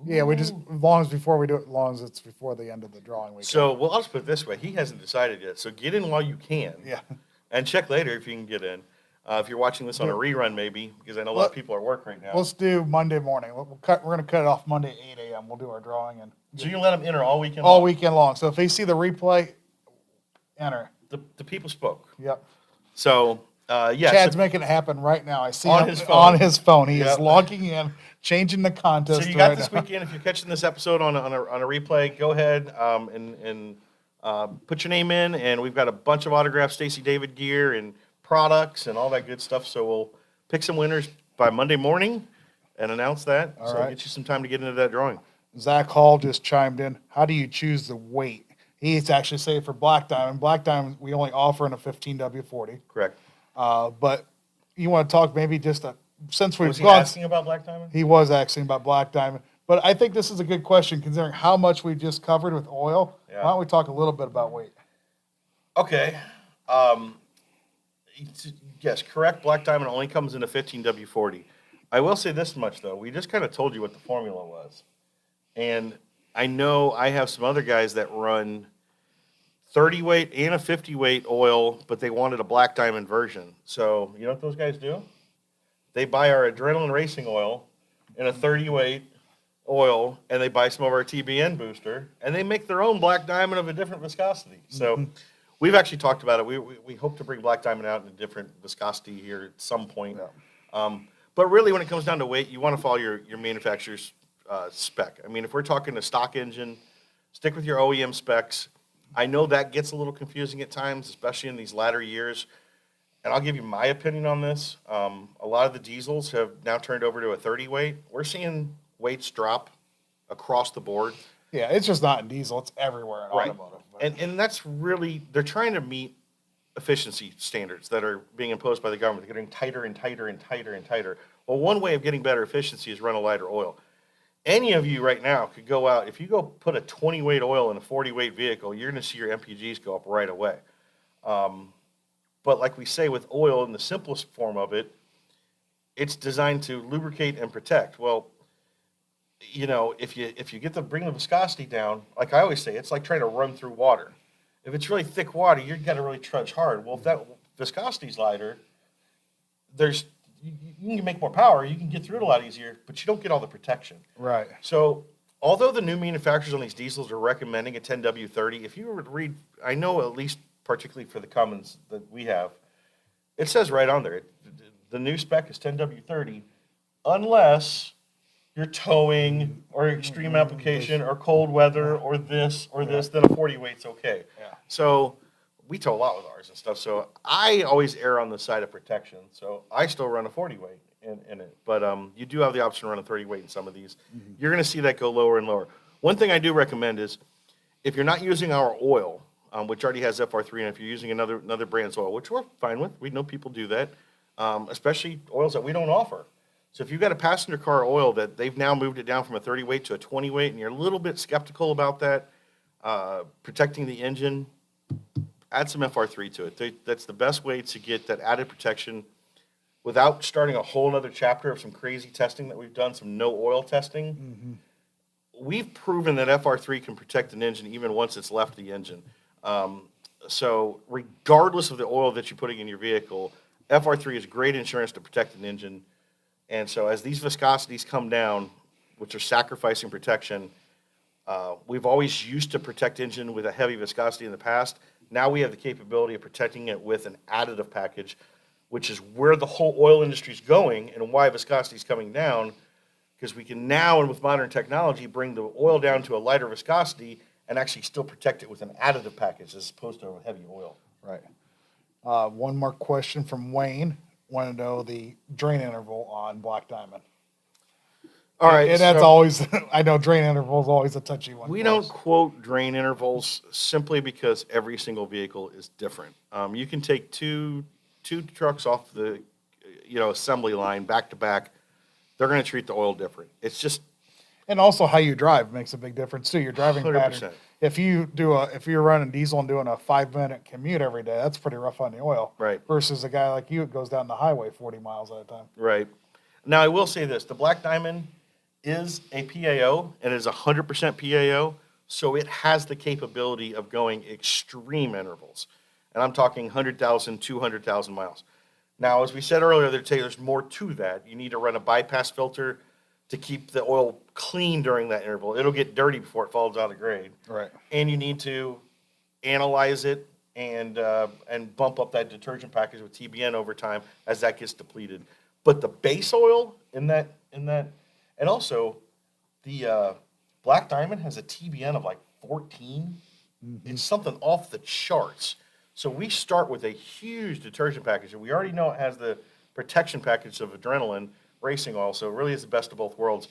[SPEAKER 3] Yeah, we just, as long as before we do it, as long as it's before the end of the drawing weekend.
[SPEAKER 2] So, well, I'll just put it this way. He hasn't decided yet, so get in while you can.
[SPEAKER 3] Yeah.
[SPEAKER 2] And check later if you can get in. If you're watching this on a rerun, maybe, because I know a lot of people are at work right now.
[SPEAKER 3] Let's do Monday morning. We're going to cut it off Monday at 8 a.m. We'll do our drawing and
[SPEAKER 2] So you let them enter all weekend
[SPEAKER 3] all
[SPEAKER 2] long?
[SPEAKER 3] weekend long. So if they see the replay, enter.
[SPEAKER 2] The people spoke.
[SPEAKER 3] Yep.
[SPEAKER 2] So, yeah.
[SPEAKER 3] Chad's
[SPEAKER 2] so,
[SPEAKER 3] making it happen right now. I see
[SPEAKER 2] On
[SPEAKER 3] him
[SPEAKER 2] his phone.
[SPEAKER 3] on his phone. He
[SPEAKER 2] Yep.
[SPEAKER 3] is logging in, changing the contest.
[SPEAKER 2] So you got
[SPEAKER 3] right
[SPEAKER 2] this
[SPEAKER 3] now.
[SPEAKER 2] weekend. If you're catching this episode on a replay, go ahead and put your name in, and we've got a bunch of autographed Stacey David gear and products and all that good stuff. So we'll pick some winners by Monday morning and announce that.
[SPEAKER 3] All
[SPEAKER 2] so
[SPEAKER 3] right.
[SPEAKER 2] get you some time to get into that drawing.
[SPEAKER 3] Zach Hall just chimed in. How do you choose the weight? He's actually saying for Black Diamond. Black Diamond, we only offer in a 15W40.
[SPEAKER 2] Correct.
[SPEAKER 3] But you want to talk maybe just since we've
[SPEAKER 2] Was he
[SPEAKER 3] gone.
[SPEAKER 2] asking about Black Diamond?
[SPEAKER 3] He was asking about Black Diamond. But I think this is a good question considering how much we just covered with oil.
[SPEAKER 2] Yeah.
[SPEAKER 3] Why don't we talk a little bit about weight?
[SPEAKER 2] Okay. Yes, correct. Black Diamond only comes in a 15W40. I will say this much, though. We just kind of told you what the formula was. And I know I have some other guys that run 30 weight and a 50 weight oil, but they wanted a Black Diamond version. So you know what those guys do? They buy our Adrenaline Racing oil in a 30 weight oil, and they buy some of our TBN booster, and they make their own Black Diamond of a different viscosity. So we've actually talked about it. We hope to bring Black Diamond out in a different viscosity here at some point.
[SPEAKER 3] Yeah.
[SPEAKER 2] But really, when it comes down to weight, you want to follow your manufacturer's spec. I mean, if we're talking a stock engine, stick with your OEM specs. I know that gets a little confusing at times, especially in these latter years. And I'll give you my opinion on this. A lot of the diesels have now turned over to a 30 weight. We're seeing weights drop across the board.
[SPEAKER 3] Yeah, it's just not in diesel. It's everywhere in automotive. But
[SPEAKER 2] And that's really, they're trying to meet efficiency standards that are being imposed by the government. They're getting tighter and tighter and tighter and tighter. Well, one way of getting better efficiency is run a lighter oil. Any of you right now could go out, if you go put a 20 weight oil in a 40 weight vehicle, you're going to see your MPGs go up right away. But like we say with oil in the simplest form of it, it's designed to lubricate and protect. Well, you know, if you get bring the viscosity down, like I always say, it's like trying to run through water. If it's really thick water, you've got to really trudge hard. Well, if that viscosity's lighter, you can make more power, you can get through it a lot easier, but you don't get all the protection.
[SPEAKER 3] right.
[SPEAKER 2] So, although the new manufacturers on these diesels are recommending a 10W30, if you were to read, I know at least particularly for the Cummins that we have, it says right on there, the new spec is 10W30, unless you're towing or extreme application or cold weather or this, then a 40 weight's okay.
[SPEAKER 3] Yeah.
[SPEAKER 2] So we tow a lot with ours and stuff, so I always err on the side of protection. So I still run a 40 weight in it, but you do have the option to run a 30 weight in some of these. You're going to see that go lower and lower. One thing I do recommend is if you're not using our oil, which already has FR3, and if you're using another brand's oil, which we're fine with, we know people do that, especially oils that we don't offer. So if you've got a passenger car oil that they've now moved it down from a 30 weight to a 20 weight, and you're a little bit skeptical about that, protecting the engine, add some FR3 to it. That's the best way to get that added protection without starting a whole other chapter of some crazy testing that we've done, some no oil testing. We've proven that FR3 can protect an engine even once it's left the engine. So regardless of the oil that you're putting in your vehicle, FR3 is great insurance to protect an engine. And so as these viscosities come down, which are sacrificing protection, we've always used to protect engine with a heavy viscosity in the past. Now we have the capability of protecting it with an additive package which is where the whole oil industry is going and why viscosity is coming down, because we can now, and with modern technology, bring the oil down to a lighter viscosity and actually still protect it with an additive package as opposed to a heavy oil.
[SPEAKER 3] Right. One more question from Wayne. Want to know the drain interval on Black Diamond.
[SPEAKER 2] All right.
[SPEAKER 3] And that's
[SPEAKER 2] so
[SPEAKER 3] always, I know drain interval is always a touchy one.
[SPEAKER 2] we
[SPEAKER 3] for
[SPEAKER 2] don't
[SPEAKER 3] us.
[SPEAKER 2] quote drain intervals simply because every single vehicle is different. You can take two trucks off the assembly line back to back. They're going to treat the oil different. It's just
[SPEAKER 3] And also how you drive makes a big difference too. Your driving
[SPEAKER 2] 100%.
[SPEAKER 3] pattern. If you're running diesel and doing a 5-minute commute every day, that's pretty rough on the oil.
[SPEAKER 2] Right.
[SPEAKER 3] Versus a guy like you that goes down the highway 40 miles at a time.
[SPEAKER 2] right. Now, I will say this. The Black Diamond is a PAO and is 100% PAO, so it has the capability of going extreme intervals. And I'm talking 100,000, 200,000 miles. Now, as we said earlier, there's more to that. You need to run a bypass filter to keep the oil clean during that interval. It'll get dirty before it falls out of grade.
[SPEAKER 3] Right.
[SPEAKER 2] And you need to analyze it and bump up that detergent package with TBN over time as that gets depleted. But the base oil in that, and also the Black Diamond has a TBN of like 14. It's something off the charts. So we start with a huge detergent package, and we already know it has the protection package of adrenaline racing oil, so it really is the best of both worlds.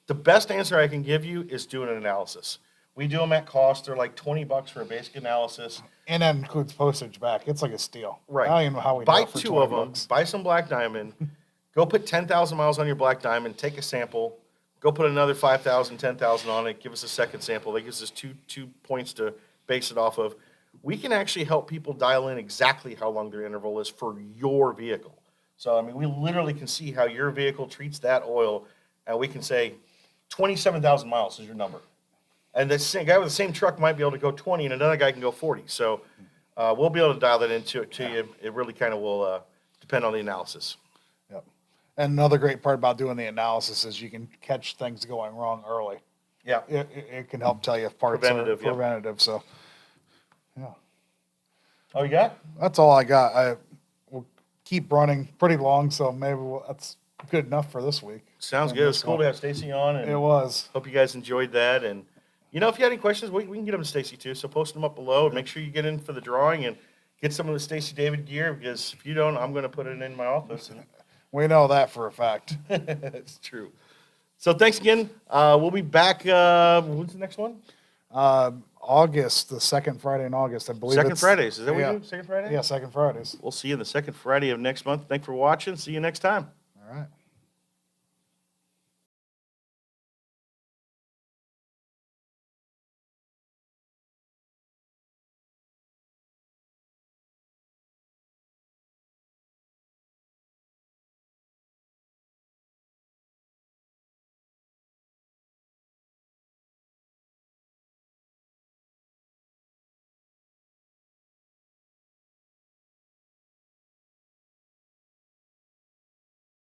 [SPEAKER 2] The best answer I can give you is doing an analysis. We do them at cost. They're like $20 for a basic analysis.
[SPEAKER 3] And that includes postage back. It's like a steal.
[SPEAKER 2] Right.
[SPEAKER 3] I don't even know how we
[SPEAKER 2] Buy
[SPEAKER 3] do it for
[SPEAKER 2] 2 of them.
[SPEAKER 3] $20.
[SPEAKER 2] Buy some Black Diamond. Go put 10,000 miles on your Black Diamond. Take a sample. Go put another 5,000, 10,000 on it. Give us a second sample. That gives us two points to base it off of. We can actually help people dial in exactly how long their interval is for your vehicle. So, I mean, we literally can see how your vehicle treats that oil, and we can say 27,000 miles is your number. And the same guy with the same truck might be able to go 20, and another guy can go 40. So we'll be able to dial that into it to you. It really kind of will depend on the analysis.
[SPEAKER 3] Yep. And another great part about doing the analysis is you can catch things going wrong early.
[SPEAKER 2] Yeah.
[SPEAKER 3] It can help tell you if parts
[SPEAKER 2] Preventative,
[SPEAKER 3] are
[SPEAKER 2] yep.
[SPEAKER 3] preventative. So, yeah.
[SPEAKER 2] Oh, you got?
[SPEAKER 3] That's all I got. We'll keep running pretty long, so maybe that's good enough for this week.
[SPEAKER 2] Sounds
[SPEAKER 3] And
[SPEAKER 2] good. It's
[SPEAKER 3] this
[SPEAKER 2] cool
[SPEAKER 3] one.
[SPEAKER 2] to have Stacey on. And
[SPEAKER 3] It was.
[SPEAKER 2] hope you guys enjoyed that. And, if you had any questions, we can get them to Stacey too. So post them up below. And make sure you get in for the drawing and get some of the Stacey David gear, because if you don't, I'm going to put it in my office. And
[SPEAKER 3] We know that for a fact.
[SPEAKER 2] it's true. So thanks again. We'll be back. When's the next one?
[SPEAKER 3] August, the second Friday in August, I believe.
[SPEAKER 2] Second Fridays. Is that what we do? Second Friday?
[SPEAKER 3] Yeah, second Fridays.
[SPEAKER 2] We'll see you the second Friday of next month. Thanks for watching. See you next time.
[SPEAKER 3] All right.